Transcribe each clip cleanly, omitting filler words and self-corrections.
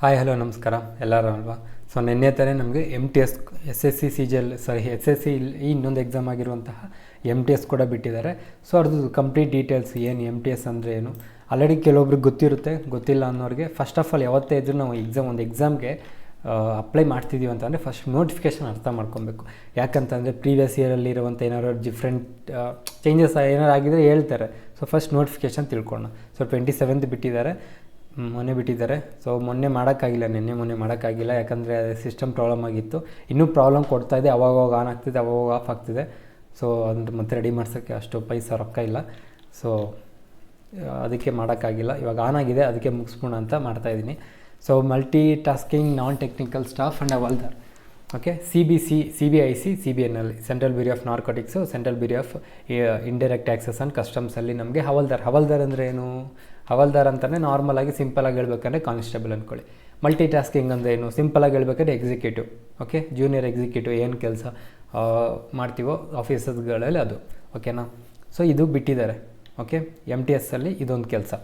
Hi hello ನಮಸ್ಕಾರ ಎಲ್ಲರೂ ಅಲ್ವಾ. ಸೊ ನಿನ್ನೆ ತಾನೇ ನಮಗೆ SSC CGL SSC ಇನ್ನೊಂದು ಎಕ್ಸಾಮ್ ಆಗಿರುವಂತಹ MTS ಕೂಡ ಬಿಟ್ಟಿದ್ದಾರೆ. ಸೊ ಅದ್ರದ್ದು ಕಂಪ್ಲೀಟ್ ಡೀಟೇಲ್ಸ್ ಏನು MTS ಅಂದರೆ ಏನು ಆಲ್ರೆಡಿ ಕೆಲವೊಬ್ರಿಗೆ ಗೊತ್ತಿರುತ್ತೆ, ಗೊತ್ತಿಲ್ಲ ಅನ್ನೋರಿಗೆ ಫಸ್ಟ್ ಆಫ್ ಆಲ್ ಯಾವತ್ತೇ ಇದ್ರೂ ನಾವು ಒಂದು ಎಕ್ಸಾಮ್ಗೆ ಅಪ್ಲೈ ಮಾಡ್ತಿದ್ದೀವಿ ಅಂತಂದರೆ ಫಸ್ಟ್ ನೋಟಿಫಿಕೇಷನ್ ಅರ್ಥ ಮಾಡ್ಕೊಬೇಕು. ಯಾಕಂತಂದರೆ ಪ್ರೀವಿಯಸ್ ಇಯರಲ್ಲಿ ಇರುವಂಥ ಏನಾದ್ರು ಡಿಫ್ರೆಂಟ್ ಚೇಂಜಸ್ ಏನಾರು ಆಗಿದ್ರೆ ಹೇಳ್ತಾರೆ. ಸೊ ಫಸ್ಟ್ ನೋಟಿಫಿಕೇಷನ್ ತಿಳ್ಕೊಳ್ಳೋಣ. ಸೊ 27th ಬಿಟ್ಟಿದ್ದಾರೆ, ಮೊನ್ನೆ ಬಿಟ್ಟಿದ್ದಾರೆ. ಸೊ ಮೊನ್ನೆ ಮೊನ್ನೆ ಮಾಡೋಕ್ಕಾಗಿಲ್ಲ, ಯಾಕಂದರೆ ಸಿಸ್ಟಮ್ ಪ್ರಾಬ್ಲಮ್ ಆಗಿತ್ತು. ಇನ್ನೂ ಪ್ರಾಬ್ಲಮ್ ಕೊಡ್ತಾಯಿದೆ, ಅವಾಗವಾಗ ಆನ್ ಆಗ್ತಿದೆ, ಅವಾಗವಾಗ ಆಫ್ ಆಗ್ತಿದೆ. ಸೊ ಅಂದ್ರೆ ಮತ್ತೆ ರೆಡಿ ಮಾಡ್ಸೋಕ್ಕೆ ಅಷ್ಟು ಪೈಸಾ ರೊಕ್ಕ ಇಲ್ಲ. ಸೊ ಅದಕ್ಕೆ ಮಾಡೋಕ್ಕಾಗಿಲ್ಲ. ಇವಾಗ ಆನ್ ಆಗಿದೆ, ಅದಕ್ಕೆ ಮುಗಿಸ್ಬೋಣ ಅಂತ ಮಾಡ್ತಾಯಿದ್ದೀನಿ. So multi tasking non technical staff and havildar. Okay, CBIC CBNL central bureau of narcotics, central bureau of indirect taxes and ಕಸ್ಟಮ್ಸಲ್ಲಿ ನಮಗೆ ಹವಾಲ್ದಾರ್ ಅಂದರೆ ಏನು? ಹವಾಲ್ದಾರ್ ಅಂತಲೇ ನಾರ್ಮಲಾಗಿ ಸಿಂಪಲಾಗಿ ಹೇಳ್ಬೇಕಂದ್ರೆ ಕಾನ್ಸ್ಟೇಬಲ್ ಅಂದ್ಕೊಳ್ಳಿ. ಮಲ್ಟಿ ಟಾಸ್ಕಿಂಗ್ ಅಂದರೆ ಏನು? ಸಿಂಪಲಾಗಿ ಹೇಳ್ಬೇಕಾದ್ರೆ ಎಕ್ಸಿಕ್ಯೂಟಿವ್. ಓಕೆ, ಜೂನಿಯರ್ ಎಕ್ಸಿಕ್ಯೂಟಿವ್ ಏನು ಕೆಲಸ ಮಾಡ್ತೀವೋ ಆಫೀಸಸ್ಗಳಲ್ಲಿ ಅದು. ಓಕೆನಾ? ಸೊ ಇದು ಬಿಟ್ಟಿದ್ದಾರೆ. ಓಕೆ, MTSಲ್ಲಿ ಇದೊಂದು ಕೆಲಸ.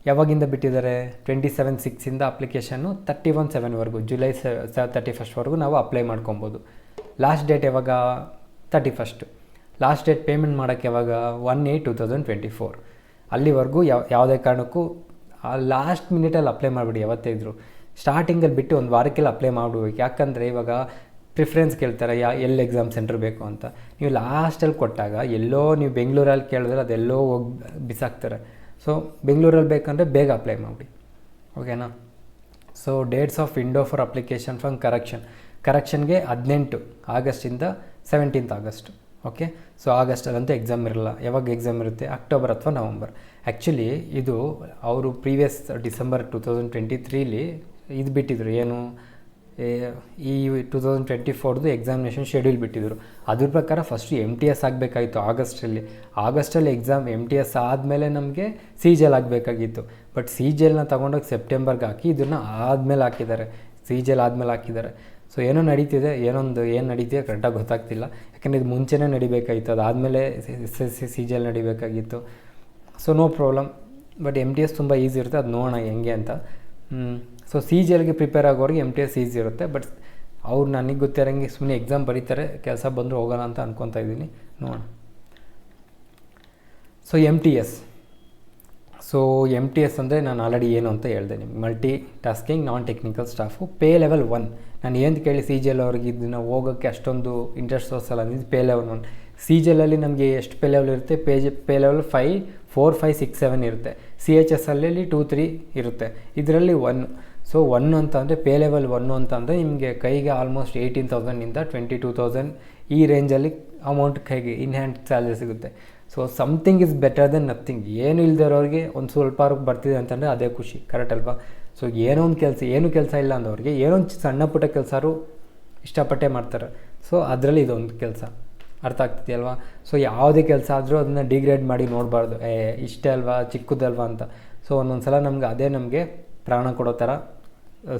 ಯಾವಾಗಿಂದ ಬಿಟ್ಟಿದ್ದಾರೆ? 27/6 ಅಪ್ಲಿಕೇಶನ್ನು 31/7 ಜುಲೈ 31 ನಾವು ಅಪ್ಲೈ ಮಾಡ್ಕೊಬೋದು. ಲಾಸ್ಟ್ ಡೇಟ್ ಯಾವಾಗ? 31. ಲಾಸ್ಟ್ ಡೇಟ್ ಪೇಮೆಂಟ್ ಮಾಡೋಕ್ಕೆ ಯಾವಾಗ? 1/8/2024. ಅಲ್ಲಿವರೆಗೂ ಯಾವುದೇ ಕಾರಣಕ್ಕೂ ಲಾಸ್ಟ್ ಮಿನಿಟಲ್ಲಿ ಅಪ್ಲೈ ಮಾಡಿಬಿಡಿ. ಯಾವತ್ತೇ ಇದ್ದರು ಸ್ಟಾರ್ಟಿಂಗಲ್ಲಿ ಬಿಟ್ಟು ಒಂದು ವಾರಕ್ಕೆಲ್ಲ ಅಪ್ಲೈ ಮಾಡಿಬಿಡ್ಬೇಕು. ಯಾಕಂದರೆ ಇವಾಗ ಪ್ರಿಫರೆನ್ಸ್ ಕೇಳ್ತಾರೆ, ಎಲ್ಲಿ ಎಕ್ಸಾಮ್ ಸೆಂಟ್ರ್ ಬೇಕು ಅಂತ. ನೀವು ಲಾಸ್ಟಲ್ಲಿ ಕೊಟ್ಟಾಗ ಎಲ್ಲೋ ನೀವು ಬೆಂಗಳೂರಲ್ಲಿ ಕೇಳಿದ್ರೆ ಅದೆಲ್ಲೋ ಹೋಗಿ ಬಿಸಾಕ್ತಾರೆ. ಸೊ ಬೆಂಗಳೂರಲ್ಲಿ ಬೇಕಂದರೆ ಬೇಗ ಅಪ್ಲೈ ಮಾಡಿಬಿಡಿ. ಓಕೆನಾ? So dates of window for application from ಕರೆಕ್ಷನ್ಗೆ 18 ಆಗಸ್ಟಿಂದ 17 ಆಗಸ್ಟ್. ಓಕೆ, ಸೊ ಆಗಸ್ಟಲ್ಲಂತೂ ಎಕ್ಸಾಮ್ ಇರಲ್ಲ. ಯಾವಾಗ ಎಕ್ಸಾಮ್ ಇರುತ್ತೆ? ಅಕ್ಟೋಬರ್ ಅಥವಾ ನವಂಬರ್. ಆ್ಯಕ್ಚುಲಿ ಇದು ಅವರು ಪ್ರೀವಿಯಸ್ ಡಿಸೆಂಬರ್ 2023 ಇದು ಬಿಟ್ಟಿದ್ರು, ಏನು ಈ 2024 ಎಕ್ಸಾಮಿನೇಷನ್ ಶೆಡ್ಯೂಲ್ ಬಿಟ್ಟಿದ್ರು. ಅದ್ರ ಪ್ರಕಾರ ಫಸ್ಟು MTS ಆಗಬೇಕಾಗಿತ್ತು ಆಗಸ್ಟಲ್ಲಿ ಎಕ್ಸಾಮ್. MTS ಆದಮೇಲೆ ನಮಗೆ CGL ಆಗಬೇಕಾಗಿತ್ತು. ಬಟ್ CGLನ ತೊಗೊಂಡೋಗಿ ಸೆಪ್ಟೆಂಬರ್ಗೆ ಹಾಕಿ ಇದನ್ನು ಆದಮೇಲೆ ಹಾಕಿದ್ದಾರೆ, CGL ಆದಮೇಲೆ ಹಾಕಿದ್ದಾರೆ. ಸೊ ಏನು ನಡೀತಿದೆ, ಏನು ನಡೀತಿದೆ ಕರೆಕ್ಟಾಗಿ ಗೊತ್ತಾಗ್ತಿಲ್ಲ. ಯಾಕಂದರೆ ಇದು ಮುಂಚೆನೇ ನಡಿಬೇಕಾಗಿತ್ತು, ಅದಾದಮೇಲೆ SSC CGL ನಡಿಬೇಕಾಗಿತ್ತು. So no problem. But MTS ತುಂಬ ಈಸಿ ಇರುತ್ತೆ, ಅದು ನೋಡೋಣ ಹೆಂಗೆ ಅಂತ. ಸೊ CGLಗೆ ಪ್ರಿಪೇರ್ ಆಗೋರಿಗೆ MTS ಈಸಿ ಇರುತ್ತೆ. ಬಟ್ ಅವ್ರು ನನಗೆ ಗೊತ್ತಿರೋಂಗೆ ಸುಮ್ಮನೆ ಎಕ್ಸಾಮ್ ಬರೀತಾರೆ, ಕೆಲಸ ಬಂದರೂ ಹೋಗೋಣ ಅಂತ ಅಂದ್ಕೊತಾ ಇದ್ದೀನಿ, ನೋಡೋಣ. ಸೊ MTS ಅಂದರೆ ನಾನು ಆಲ್ರೆಡಿ ಏನು ಅಂತ ಹೇಳಿದೆ ನಿಮ್ಗೆ. Multi tasking non technical staff, pay level 1. ನಾನು ಏನು ಕೇಳಿ CGL ಅವ್ರಿಗೆ ಇದನ್ನು ಹೋಗೋಕ್ಕೆ ಅಷ್ಟೊಂದು ಇಂಟ್ರೆಸ್ಟ್ ತೋರಿಸಲ್ಲ ಅಂದಿದ್ದು ಪೇ ಲೆವೆಲ್ 1. CGLಲ್ಲಿ ನಮಗೆ ಎಷ್ಟು ಪೇ ಲೆವೆಲ್ ಇರುತ್ತೆ? ಪೇ ಲೆವೆಲ್ 5, 4, 5, 6, 7 ಇರುತ್ತೆ. CHSಲ್ಲಿ 2, 3 ಇರುತ್ತೆ. ಇದರಲ್ಲಿ 1. ಸೊ 1 ಅಂತಂದರೆ ಪೇ ಲೆವೆಲ್ 1 ಅಂತಂದರೆ ನಿಮಗೆ ಕೈಗೆ ಆಲ್ಮೋಸ್ಟ್ 18,000ಇಂದ 22,000 ಈ ರೇಂಜಲ್ಲಿ ಅಮೌಂಟ್ ಕೈಗೆ ಇನ್ ಹ್ಯಾಂಡ್ ಸ್ಯಾಲ್ರಿ ಸಿಗುತ್ತೆ. So something is better than nothing. ಏನು ಇಲ್ದಿರೋರಿಗೆ ಒಂದು ಸ್ವಲ್ಪ ಬರ್ತಿದೆ ಅಂತಂದರೆ ಅದೇ ಖುಷಿ, ಕರೆಕ್ಟ್ ಅಲ್ವಾ? ಸೊ ಏನೋ ಒಂದು ಕೆಲಸ ಇಲ್ಲ ಅಂದವ್ರಿಗೆ ಏನೋ ಒಂದು ಸಣ್ಣ ಪುಟ್ಟ ಕೆಲಸರು ಇಷ್ಟಪಟ್ಟೆ ಮಾಡ್ತಾರೆ. ಸೊ ಅದರಲ್ಲಿ ಇದೊಂದು ಕೆಲಸ. ಅರ್ಥ ಆಗ್ತಿದೆಯಲ್ವಾ? ಸೊ ಯಾವುದೇ ಕೆಲಸ ಆದರೂ ಅದನ್ನು ಡಿಗ್ರೇಡ್ ಮಾಡಿ ನೋಡಬಾರ್ದು, ಇಷ್ಟೇ ಅಲ್ವಾ, ಚಿಕ್ಕದಲ್ವಾ ಅಂತ. ಸೊ ಒಂದೊಂದು ಸಲ ನಮಗೆ ಪ್ರಾಣ ಕೊಡೋ ಥರ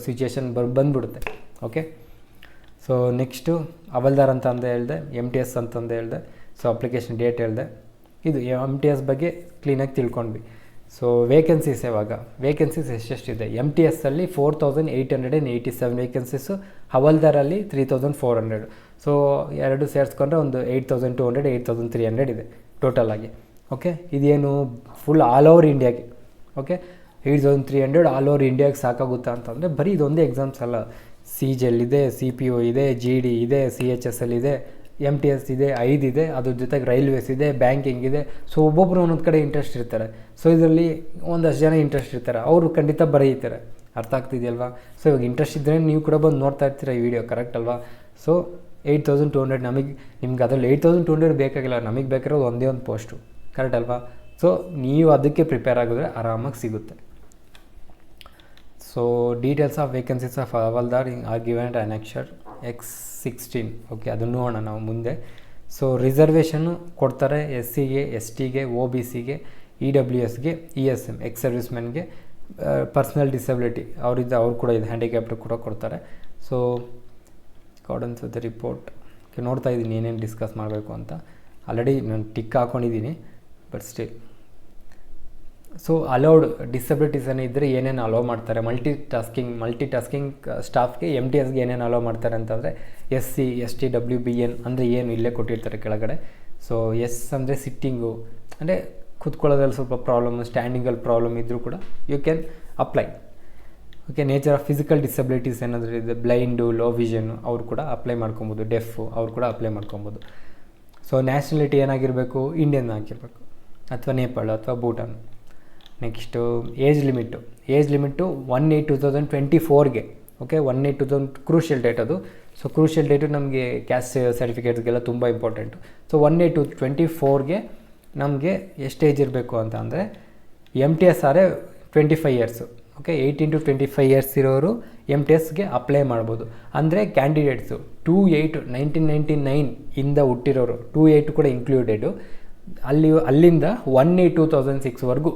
ಸಿಚುಯೇಷನ್ ಬಂದುಬಿಡುತ್ತೆ. ಓಕೆ, ಸೊ ನೆಕ್ಸ್ಟು ಹವಾಲ್ದಾರ್ ಅಂತ ಹೇಳಿದೆ, MTS ಅಂತಂದು ಹೇಳಿದೆ. ಸೊ ಅಪ್ಲಿಕೇಶನ್ ಡೇಟ್ ಹೇಳಿದೆ. ಇದು MTS ಬಗ್ಗೆ ಕ್ಲೀನಾಗಿ ತಿಳ್ಕೊಂಡ್ವಿ. ಸೊ ವೇಕೆನ್ಸೀಸ್ ವೇಕೆನ್ಸೀಸ್ ಎಷ್ಟೆಷ್ಟಿದೆ? MTSಲ್ಲಿ 4,887 ವೇಕೆನ್ಸೀಸು, ಹವಾಲ್ದಾರಲ್ಲಿ 3,400. ಸೊ ಎರಡು ಸೇರಿಸ್ಕೊಂಡ್ರೆ ಒಂದು 8,200, 8,300 ಇದೆ ಟೋಟಲಾಗಿ. ಓಕೆ, ಇದೇನು ಫುಲ್ ಆಲ್ ಓವರ್ ಇಂಡಿಯಾಗೆ. ಓಕೆ, 8,300 ಆಲ್ ಓವರ್ ಇಂಡಿಯಾಗೆ ಸಾಕಾಗುತ್ತಾ ಅಂತಂದರೆ ಬರೀ ಇದೊಂದೇ ಎಕ್ಸಾಮ್ಸ್ ಅಲ್ಲ. CGL ಇದೆ, CPO ಇದೆ, GD ಇದೆ, CHSL ಇದೆ, MTS ಇದೆ, 5 ಇದೆ. ಅದ್ರ ಜೊತೆಗೆ ರೈಲ್ವೇಸ್ ಇದೆ, ಬ್ಯಾಂಕಿಂಗ್ ಇದೆ. ಸೊ ಒಬ್ಬೊಬ್ಬರು ಒಂದೊಂದು ಕಡೆ ಇಂಟ್ರೆಸ್ಟ್ ಇರ್ತಾರೆ. ಸೊ ಇದರಲ್ಲಿ ಒಂದಷ್ಟು ಜನ ಇಂಟ್ರೆಸ್ಟ್ ಇರ್ತಾರೆ, ಅವರು ಖಂಡಿತ ಬರೀತಾರೆ. ಅರ್ಥ ಆಗ್ತಿದೆಯಲ್ವಾ? ಸೊ ಇವಾಗ ಇಂಟ್ರೆಸ್ಟ್ ಇದ್ದರೆ ನೀವು ಕೂಡ ಬಂದು ನೋಡ್ತಾ ಇರ್ತೀರ ಈ ವಿಡಿಯೋ, ಕರೆಕ್ಟ್ ಅಲ್ವಾ? ಸೊ 8,200 ನಿಮ್ಗೆ ಅದರಲ್ಲಿ 8,200 ಬೇಕಾಗಿಲ್ಲ, ನಮಗೆ ಬೇಕಾಗಿರೋದು ಒಂದೇ ಒಂದು ಪೋಸ್ಟು, ಕರೆಕ್ಟ್ ಅಲ್ವಾ? ಸೊ ನೀವು ಅದಕ್ಕೆ ಪ್ರಿಪೇರ್ ಆಗಿದ್ರೆ ಆರಾಮಾಗಿ ಸಿಗುತ್ತೆ. So details of vacancies of havaldar are given at annexure X16. Okay, ಅದನ್ನು ನೋಡೋಣ ನಾವು ಮುಂದೆ. ಸೊ ರಿಸರ್ವೇಷನ್ನು ಕೊಡ್ತಾರೆ SCಗೆ, STಗೆ, OBCಗೆ, EWSಗೆ, ESM ಎಕ್ಸ್ ಸರ್ವಿಸ್ ಮೆನ್ಗೆ, ಪರ್ಸ್ನಲ್ ಡಿಸಬಿಲಿಟಿ ಅವ್ರು ಕೂಡ ಇದು ಹ್ಯಾಂಡಿಕ್ಯಾಪ್ಟ್ ಕೂಡ ಕೊಡ್ತಾರೆ. ಸೊ ಅಕಾರ್ಡೆನ್ಸ್ ವಿತ್ ರಿಪೋರ್ಟ್ ನೋಡ್ತಾ ಇದ್ದೀನಿ ಏನೇನು ಡಿಸ್ಕಸ್ ಮಾಡಬೇಕು ಅಂತ. ಆಲ್ರೆಡಿ ನಾನು ಟಿಕ್ ಹಾಕ್ಕೊಂಡಿದ್ದೀನಿ, ಬಟ್ ಸ್ಟಿಲ್ ಸೊ ಅಲೌಡ್ ಡಿಸಬಿಲಿಟೀಸನ್ನು ಇದ್ದರೆ ಏನೇನು ಅಲೋ ಮಾಡ್ತಾರೆ, ಮಲ್ಟಿ ಟಾಸ್ಕಿಂಗ್ ಸ್ಟಾಫ್ಗೆ MTSಗೆ ಏನೇನು ಅಲೋ ಮಾಡ್ತಾರೆ ಅಂತಂದರೆ SC ST WBN ಅಂದರೆ ಏನು ಇಲ್ಲೇ ಕೊಟ್ಟಿರ್ತಾರೆ ಕೆಳಗಡೆ. ಸೊ ಎಸ್ ಅಂದರೆ ಸಿಟ್ಟಿಂಗು, ಅಂದರೆ ಕೂತ್ಕೊಳ್ಳೋದ್ರಲ್ಲಿ ಸ್ವಲ್ಪ ಪ್ರಾಬ್ಲಮ್, ಸ್ಟ್ಯಾಂಡಿಂಗಲ್ಲಿ ಪ್ರಾಬ್ಲಮ್ ಇದ್ದರೂ ಕೂಡ you can apply. Okay, nature of physical disabilities ಏನಾದರೂ ಇದೆ, ಬ್ಲೈಂಡು, ಲೋ ವಿಷನ್ನು ಅವ್ರು ಕೂಡ ಅಪ್ಲೈ ಮಾಡ್ಕೊಬೋದು, ಡೆಫು ಅವ್ರು ಕೂಡ ಅಪ್ಲೈ ಮಾಡ್ಕೊಬೋದು. ಸೊ ನ್ಯಾಷನಾಲಿಟಿ ಏನಾಗಿರಬೇಕು, ಇಂಡಿಯನ್ ಆಗಿರಬೇಕು ಅಥವಾ ನೇಪಾಳ ಅಥವಾ ಭೂಟಾನ್. ನೆಕ್ಸ್ಟು ಏಜ್ ಲಿಮಿಟ್ಟು 1/8/2024ಗೆ. ಓಕೆ, 1/8/2000 ಕ್ರೂಷಿಯಲ್ ಡೇಟ್ ಅದು. ಸೊ ಕ್ರೂಷಿಯಲ್ ಡೇಟು ನಮಗೆ ಕ್ಯಾಸ್ಟ್ ಸರ್ಟಿಫಿಕೇಟ್ಸ್ಗೆಲ್ಲ ತುಂಬ ಇಂಪಾರ್ಟೆಂಟು. ಸೊ 1/8/2024ಗೆ ನಮಗೆ ಎಷ್ಟು ಏಜ್ ಇರಬೇಕು ಅಂತ ಅಂದರೆ MTS ಆದರೆ 25 ಇಯರ್ಸು. ಓಕೆ, 18 to 25 ಇಯರ್ಸ್ ಇರೋರು MTSಗೆ ಅಪ್ಲೈ ಮಾಡ್ಬೋದು. ಅಂದರೆ ಕ್ಯಾಂಡಿಡೇಟ್ಸು 2/8/1999 ಇಂದ ಹುಟ್ಟಿರೋರು, 2/8 ಕೂಡ ಇನ್ಕ್ಲೂಡೆಡು, ಅಲ್ಲಿಂದ 1/8/2006ವರೆಗೂ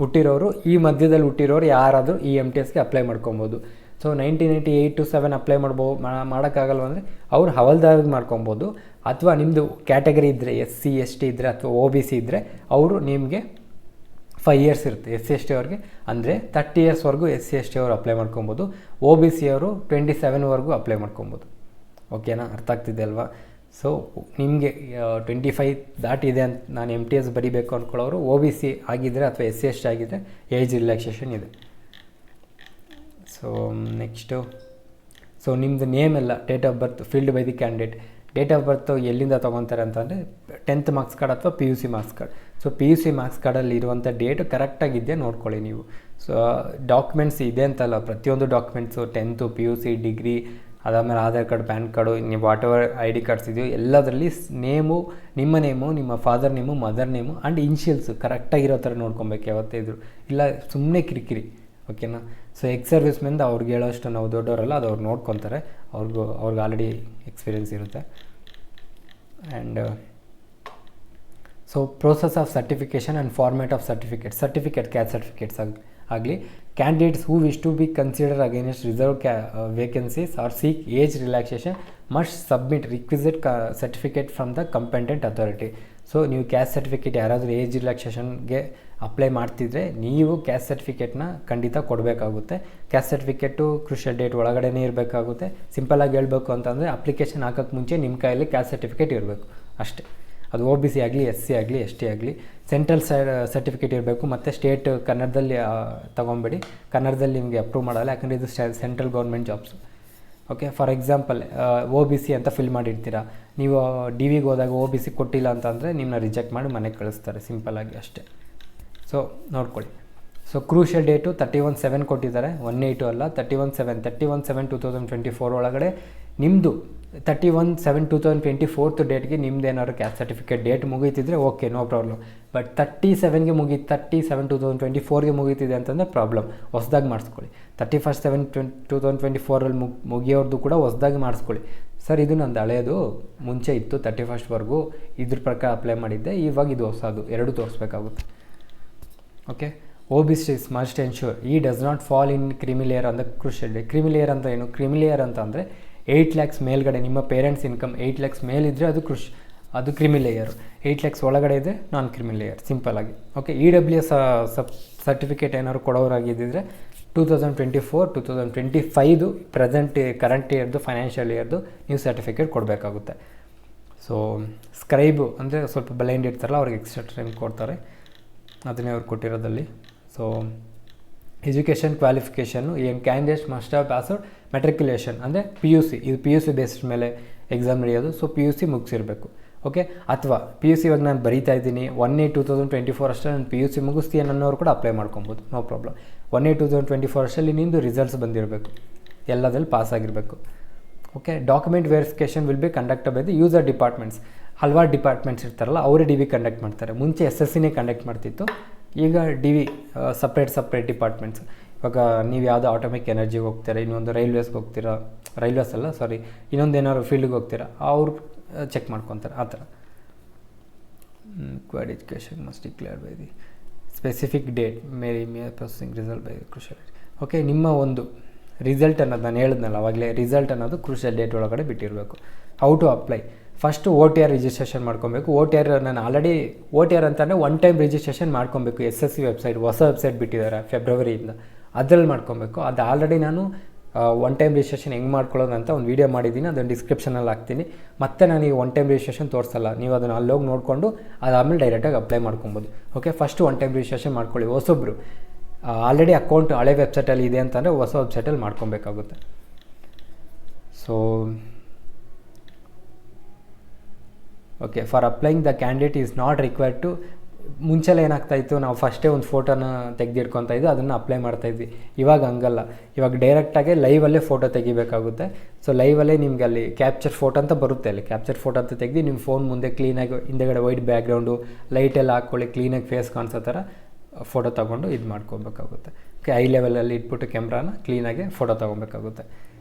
ಹುಟ್ಟಿರೋರು, ಈ ಮಧ್ಯದಲ್ಲಿ ಹುಟ್ಟಿರೋರು ಯಾರಾದರೂ ಈ MTSಗೆ ಅಪ್ಲೈ ಮಾಡ್ಕೊಬೋದು. ಸೊ 1998 to 7 ಅಪ್ಲೈ ಮಾಡೋಕ್ಕಾಗಲ್ವ ಅಂದರೆ ಅವ್ರು ಹವಾಲ್ದಾರಿಗೆ ಮಾಡ್ಕೊಬೋದು. ಅಥವಾ ನಿಮ್ಮದು ಕ್ಯಾಟಗರಿ ಇದ್ದರೆ SC ST ಇದ್ದರೆ ಅಥವಾ OBC ಇದ್ದರೆ ಅವರು ನಿಮಗೆ 5 ಇಯರ್ಸ್ ಇರುತ್ತೆ SC ST ಅವ್ರಿಗೆ, ಅಂದರೆ 30 ಇಯರ್ಸ್ವರೆಗೂ SC ST ಅವರು ಅಪ್ಲೈ ಮಾಡ್ಕೊಬೋದು. OBC ಅವರು 27ವರೆಗೂ ಅಪ್ಲೈ ಮಾಡ್ಕೊಬೋದು. ಓಕೆನಾ, ಅರ್ಥ ಆಗ್ತಿದೆ ಅಲ್ವಾ? ಸೊ ನಿಮಗೆ 25 ದಾಟಿದೆ ಅಂತ ನಾನು MTS ಬರೀಬೇಕು ಅಂದ್ಕೊಳ್ಳೋರು OBC ಆಗಿದ್ದರೆ ಅಥವಾ SC ST ಆಗಿದ್ದರೆ ಏಜ್ ರಿಲ್ಯಾಕ್ಸೇಷನ್ ಇದೆ. ಸೊ ನೆಕ್ಸ್ಟು, ಸೊ ನಿಮ್ಮದು ನೇಮ್ ಎಲ್ಲ, date of birth filled by the candidate. Date of birth ಎಲ್ಲಿಂದ ತೊಗೊತಾರೆ ಅಂತಂದರೆ 10th ಮಾರ್ಕ್ಸ್ ಕಾರ್ಡ್ ಅಥವಾ PUC marks card. So PUC marks ಕಾರ್ಡಲ್ಲಿ ಇರುವಂಥ ಡೇಟು ಕರೆಕ್ಟಾಗಿದೆಯಾ ನೋಡ್ಕೊಳ್ಳಿ ನೀವು. ಸೊ ಡಾಕ್ಯುಮೆಂಟ್ಸ್ ಇದೆ ಅಂತಲ್ಲ, ಪ್ರತಿಯೊಂದು ಡಾಕ್ಯುಮೆಂಟ್ಸು 10th PUC ಡಿಗ್ರಿ ಅದಾದಮೇಲೆ ಆಧಾರ್ ಕಾರ್ಡ್, ಪ್ಯಾನ್ ಕಾರ್ಡು, ನೀವು ವಾಟ್ ಎವರ್ ID ಕಾರ್ಡ್ಸ್ ಇದೆಯೋ ಎಲ್ಲದರಲ್ಲಿ ನೇಮು, ನಿಮ್ಮ father name, mother name and initials ಕರೆಕ್ಟಾಗಿರೋ ಥರ ನೋಡ್ಕೊಬೇಕು ಯಾವತ್ತೇ ಇದ್ರು, ಇಲ್ಲ ಸುಮ್ಮನೆ ಕಿರಿಕಿರಿ. ಓಕೆನಾ? ಸೊ ಸರ್ವಿಸ್ ಮೆನ್ ಅವ್ರಿಗೆ ಹೇಳೋಷ್ಟು ನಾವು ದೊಡ್ಡವರಲ್ಲ, ಅದು ಅವ್ರು ನೋಡ್ಕೊತಾರೆ, ಅವ್ರಿಗೆ ಆಲ್ರೆಡಿ ಎಕ್ಸ್ಪೀರಿಯೆನ್ಸ್ ಇರುತ್ತೆ. And so process of certification and format of certificate caste certificates ಆಗಲಿ, candidates who wish to be consider against reserve vacancies or seek age relaxation must submit requisite certificate from the competent authority. So ನೀವು caste certificate ಯಾರಾದರೂ age ರಿಲ್ಯಾಕ್ಸೇಷನ್ಗೆ apply ಮಾಡ್ತಿದ್ರೆ ನೀವು caste ಸರ್ಟಿಫಿಕೇಟ್ನ ಖಂಡಿತ ಕೊಡಬೇಕಾಗುತ್ತೆ. Caste certificate crucial date ಒಳಗಡೆನೇ ಇರಬೇಕಾಗುತ್ತೆ. ಸಿಂಪಲಾಗಿ ಹೇಳಬೇಕು ಅಂತಂದರೆ ಅಪ್ಲಿಕೇಶನ್ ಹಾಕೋಕ್ಕೆ ಮುಂಚೆ ನಿಮ್ಮ ಕೈಯಲ್ಲಿ ಕ್ಯಾಸ್ಟ್ ಸರ್ಟಿಫಿಕೇಟ್ ಇರಬೇಕು ಅಷ್ಟೇ. ಅದು OBC ಆಗಲಿ, SC ಆಗಲಿ, ST ಆಗಲಿ. ಸೆಂಟ್ರಲ್ ಸರ್ಟಿಫಿಕೇಟ್ ಇರಬೇಕು. ಮತ್ತು ಸ್ಟೇಟ್ ಕನ್ನಡದಲ್ಲಿ ತೊಗೊಬೇಡಿ, ಕನ್ನಡದಲ್ಲಿ ನಿಮಗೆ ಅಪ್ರೂವ್ ಮಾಡಲ್ಲ, ಯಾಕಂದರೆ ಇದು central government jobs. Okay, for example OBC ಅಂತ ಫಿಲ್ ಮಾಡಿರ್ತೀರ, ನೀವು DVಗೆ ಹೋದಾಗ OBC ಕೊಟ್ಟಿಲ್ಲ ಅಂತಂದರೆ ನಿಮ್ಮನ್ನ ರಿಜೆಕ್ಟ್ ಮಾಡಿ ಮನೆಗೆ ಕಳಿಸ್ತಾರೆ, ಸಿಂಪಲ್ಲಾಗಿ ಅಷ್ಟೇ. ಸೊ ನೋಡ್ಕೊಳ್ಳಿ. ಸೊ ಕ್ರೂಷಿಯಲ್ ಡೇಟು 31/7 ಕೊಟ್ಟಿದ್ದಾರೆ, 1/8 ಅಲ್ಲ, 31/7/2024 ಒಳಗಡೆ ನಿಮ್ಮದು 31/7/2024 ಡೇಟ್ಗೆ ನಿಮ್ದು ಏನಾದ್ರು ಕ್ಯಾಸ್ಟ್ ಸರ್ಟಿಫಿಕೇಟ್ ಡೇಟ್ ಮುಗೀತಿದ್ರೆ ಓಕೆ, ನೋ ಪ್ರಾಬ್ಲಮ್. ಬಟ್ 37ಗೆ 30/7/2024ಗೆ ಮುಗೀತಿದೆ ಅಂತಂದರೆ ಪ್ರಾಬ್ಲಮ್. ಹೊಸ್ದಾಗಿ ಮಾಡಿಸ್ಕೊಳ್ಳಿ. 31/7/2024 ಮುಗಿಯೋರ್ದು ಕೂಡ ಹೊಸ್ದಾಗಿ ಮಾಡಿಸ್ಕೊಳ್ಳಿ. ಸರ್ ಇದು ನಂದು ಹಳೆಯದು, ಮುಂಚೆ ಇತ್ತು 31ವರೆಗೂ, ಇದ್ರ ಪ್ರಕಾರ ಅಪ್ಲೈ ಮಾಡಿದ್ದೆ, ಇವಾಗ ಇದು ಹೊಸದು, ಎರಡು ತೋರಿಸ್ಬೇಕಾಗುತ್ತೆ. Okay, OBC must ensure he does not fall in creamy layer ಅಂತ ಕ್ರೂಷಿಯಲ್ ಡೇಟ್. ಕ್ರಿಮಿಲೇಯರ್ ಅಂತ ಏನು? ಕ್ರಿಮಿಲೇಯರ್ ಅಂತ ಅಂದರೆ 8 lakhs ಮೇಲ್ಗಡೆ ನಿಮ್ಮ ಪೇರೆಂಟ್ಸ್ ಇನ್ಕಮ್ 8 lakhs ಮೇಲಿದ್ದರೆ ಅದು ಕ್ರಿಮಿಲೇಯರು, 8 lakhs ಒಳಗಡೆ ಇದ್ದರೆ ನಾನ್ ಕ್ರಿಮಿಲೇಯರ್, ಸಿಂಪಲ್ಲಾಗಿ. ಓಕೆ, EWS ಸರ್ಟಿಫಿಕೇಟ್ ಏನಾದ್ರು ಕೊಡೋರಾಗಿದ್ದರೆ 2024-2025 ಕರೆಂಟ್ ಇಯರ್ದು ಫೈನಾನ್ಷಿಯಲ್ ಇಯರ್ದು ನೀವು ಸರ್ಟಿಫಿಕೇಟ್ ಕೊಡಬೇಕಾಗುತ್ತೆ. ಸೊ ಸ್ಕ್ರೈಬು ಅಂದರೆ ಸ್ವಲ್ಪ ಬ್ಲೈಂಡ್ ಇರ್ತಾರಲ್ಲ ಅವ್ರಿಗೆ ಎಕ್ಸ್ಟ್ರಾ ಟೈಮ್ ಕೊಡ್ತಾರೆ, ಅದನ್ನೇ ಅವ್ರು ಕೊಟ್ಟಿರೋದಲ್ಲಿ. ಸೊ ಎಜುಕೇಷನ್ ಕ್ವಾಲಿಫಿಕೇಷನ್ನು ಏನು, candidates must have passed matriculation ಅಂದರೆ PUC, ಇದು PUC ಬೇಸ್ಡ್ ಮೇಲೆ ಎಕ್ಸಾಮ್ ನಡೆಯೋದು. So PUC ಮುಗಿಸಿರಬೇಕು. ಓಕೆ, ಅಥವಾ PUC ಇವಾಗ ನಾನು ಬರೀತಾ ಇದ್ದೀನಿ 1/8/2024 ಅಷ್ಟೇ ನಾನು PUC ಮುಗಿಸ್ತೀನಿ ಅನ್ನೋರು ಕೂಡ ಅಪ್ಲೈ ಮಾಡ್ಕೊಬೋದು, ನೋ ಪ್ರಾಬ್ಲಮ್. 1/8/2024 ಅಷ್ಟರಲ್ಲಿ ನಿಮ್ಮದು ರಿಸಲ್ಟ್ಸ್ ಬಂದಿರಬೇಕು, ಎಲ್ಲದಲ್ಲಿ ಪಾಸ್ ಆಗಿರಬೇಕು. Okay, document verification will be conducted by the user departments. ಹಲವಾರು ಡಿಪಾರ್ಟ್ಮೆಂಟ್ಸ್ ಇರ್ತಾರಲ್ಲ ಅವರೇ DV ಕಂಡಕ್ಟ್ ಮಾಡ್ತಾರೆ. ಮುಂಚೆ SSCನೇ ಕಂಡಕ್ಟ್ ಮಾಡ್ತಿತ್ತು, ಈಗ DV ಸಪ್ರೇಟ್ ಡಿಪಾರ್ಟ್ಮೆಂಟ್ಸ್. ಇವಾಗ ನೀವು ಯಾವುದೋ ಆಟೋಮಿಕ್ ಎನರ್ಜಿಗೆ ಹೋಗ್ತೀರಾ, ಇನ್ನೊಂದು ರೈಲ್ವೇಸ್ಗೆ ಹೋಗ್ತೀರಾ, ಇನ್ನೊಂದು ಏನಾದ್ರು ಫೀಲ್ಡ್ಗೆ ಹೋಗ್ತೀರಾ, ಅವ್ರು ಚೆಕ್ ಮಾಡ್ಕೊತಾರೆ ಆ ಥರ. Quad education must declare by the specific date May processing result by crucial date. Okay, ನಿಮ್ಮ ಒಂದು ರಿಸಲ್ಟ್ ಅನ್ನೋದು ನಾನು ಹೇಳಿದ್ನಲ್ಲ ಅವಾಗಲೇ, ರಿಸಲ್ಟ್ ಅನ್ನೋದು ಕ್ರೂಷಿಯಲ್ ಡೇಟ್ ಒಳಗಡೆ ಬಿಟ್ಟಿರಬೇಕು. How to apply. First OTR registration ಮಾಡ್ಕೊಬೇಕು. OTR ನಾನು ಆಲ್ರೆಡಿ OTR ಅಂತಂದರೆ ಒನ್ ಟೈಮ್ ರಿಜಿಸ್ಟ್ರೇಷನ್ ಮಾಡ್ಕೊಬೇಕು. SSC ವೆಬ್ಸೈಟ್ ಹೊಸ ವೆಬ್ಸೈಟ್ ಬಿಟ್ಟಿದ್ದಾರೆ ಫೆಬ್ರವರಿಯಿಂದ, ಅದರಲ್ಲಿ ಮಾಡ್ಕೊಬೇಕು. ಅದು ಆಲ್ರೆಡಿ ನಾನು ಒನ್ ಟೈಮ್ ರಿಜಿಸ್ಟ್ರೇಷನ್ ಹೆಂಗೆ ಮಾಡ್ಕೊಳ್ಳೋದು ಅಂತ ಒಂದು ವೀಡಿಯೋ ಮಾಡಿದ್ದೀನಿ, ಅದನ್ನು ಡಿಸ್ಕ್ರಿಪ್ಷನಲ್ಲಿ ಹಾಕ್ತೀನಿ. ಮತ್ತು ನಾನು ಈ ಒನ್ ಟೈಮ್ ರಿಜಿಸ್ಟ್ರೇಷನ್ ತೋರಿಸಲ್ಲ, ನೀವು ಅದನ್ನು ಅಲ್ಲೋಗಿ ನೋಡಿಕೊಂಡು ಅದಾದಮೇಲೆ ಡೈರೆಕ್ಟಾಗಿ ಅಪ್ಲೈ ಮಾಡ್ಕೊಬೋದು. Okay, first one time registration ಮಾಡ್ಕೊಳ್ಳಿ. ಹೊಸೊಬ್ಬರು ಆಲ್ರೆಡಿ ಅಕೌಂಟ್ ಹಳೆ ವೆಬ್ಸೈಟಲ್ಲಿ ಇದೆ ಅಂತಂದರೆ ಹೊಸ ವೆಬ್ಸೈಟಲ್ಲಿ ಮಾಡ್ಕೊಬೇಕಾಗುತ್ತೆ. So okay, for applying the candidate is not required to, ಮುಂಚೆಲ್ಲ ಏನಾಗ್ತಾಯಿತ್ತು, ನಾವು ಫಸ್ಟೇ ಒಂದು ಫೋಟೋನ ತೆಗೆದಿಟ್ಕೊತಾ ಇದ್ದು ಅದನ್ನು ಅಪ್ಲೈ ಮಾಡ್ತಾಯಿದ್ವಿ. ಇವಾಗ ಹಂಗಲ್ಲ, ಇವಾಗ ಡೈರೆಕ್ಟಾಗಿ ಲೈವಲ್ಲೇ ಫೋಟೋ ತೆಗಿಬೇಕಾಗುತ್ತೆ. ಸೊ ಲೈವಲ್ಲೇ ನಿಮ್ಗೆ ಅಲ್ಲಿ ಕ್ಯಾಪ್ಚರ್ ಫೋಟೋ ಅಂತ ಬರುತ್ತೆ, ಅಲ್ಲಿ ಕ್ಯಾಪ್ಚರ್ ಫೋಟೋ ಅಂತ ತೆಗೆದು ನಿಮ್ಮ ಫೋನ್ ಮುಂದೆ ಕ್ಲೀನಾಗಿ ಹಿಂದೆಗಡೆ ವೈಟ್ ಬ್ಯಾಕ್ಗ್ರೌಂಡು ಲೈಟೆಲ್ಲ ಹಾಕ್ಕೊಳ್ಳಿ, ಕ್ಲೀನಾಗಿ ಫೇಸ್ ಕಾಣಿಸೋ ಥರ ಫೋಟೋ ತೊಗೊಂಡು ಇದು ಮಾಡ್ಕೊಬೇಕಾಗುತ್ತೆ. ಓಕೆ, ಐ ಲೆವೆಲಲ್ಲಿ ಇಟ್ಬಿಟ್ಟು ಕ್ಯಾಮ್ರಾನ ಕ್ಲೀನಾಗಿ ಫೋಟೋ ತೊಗೊಬೇಕಾಗುತ್ತೆ.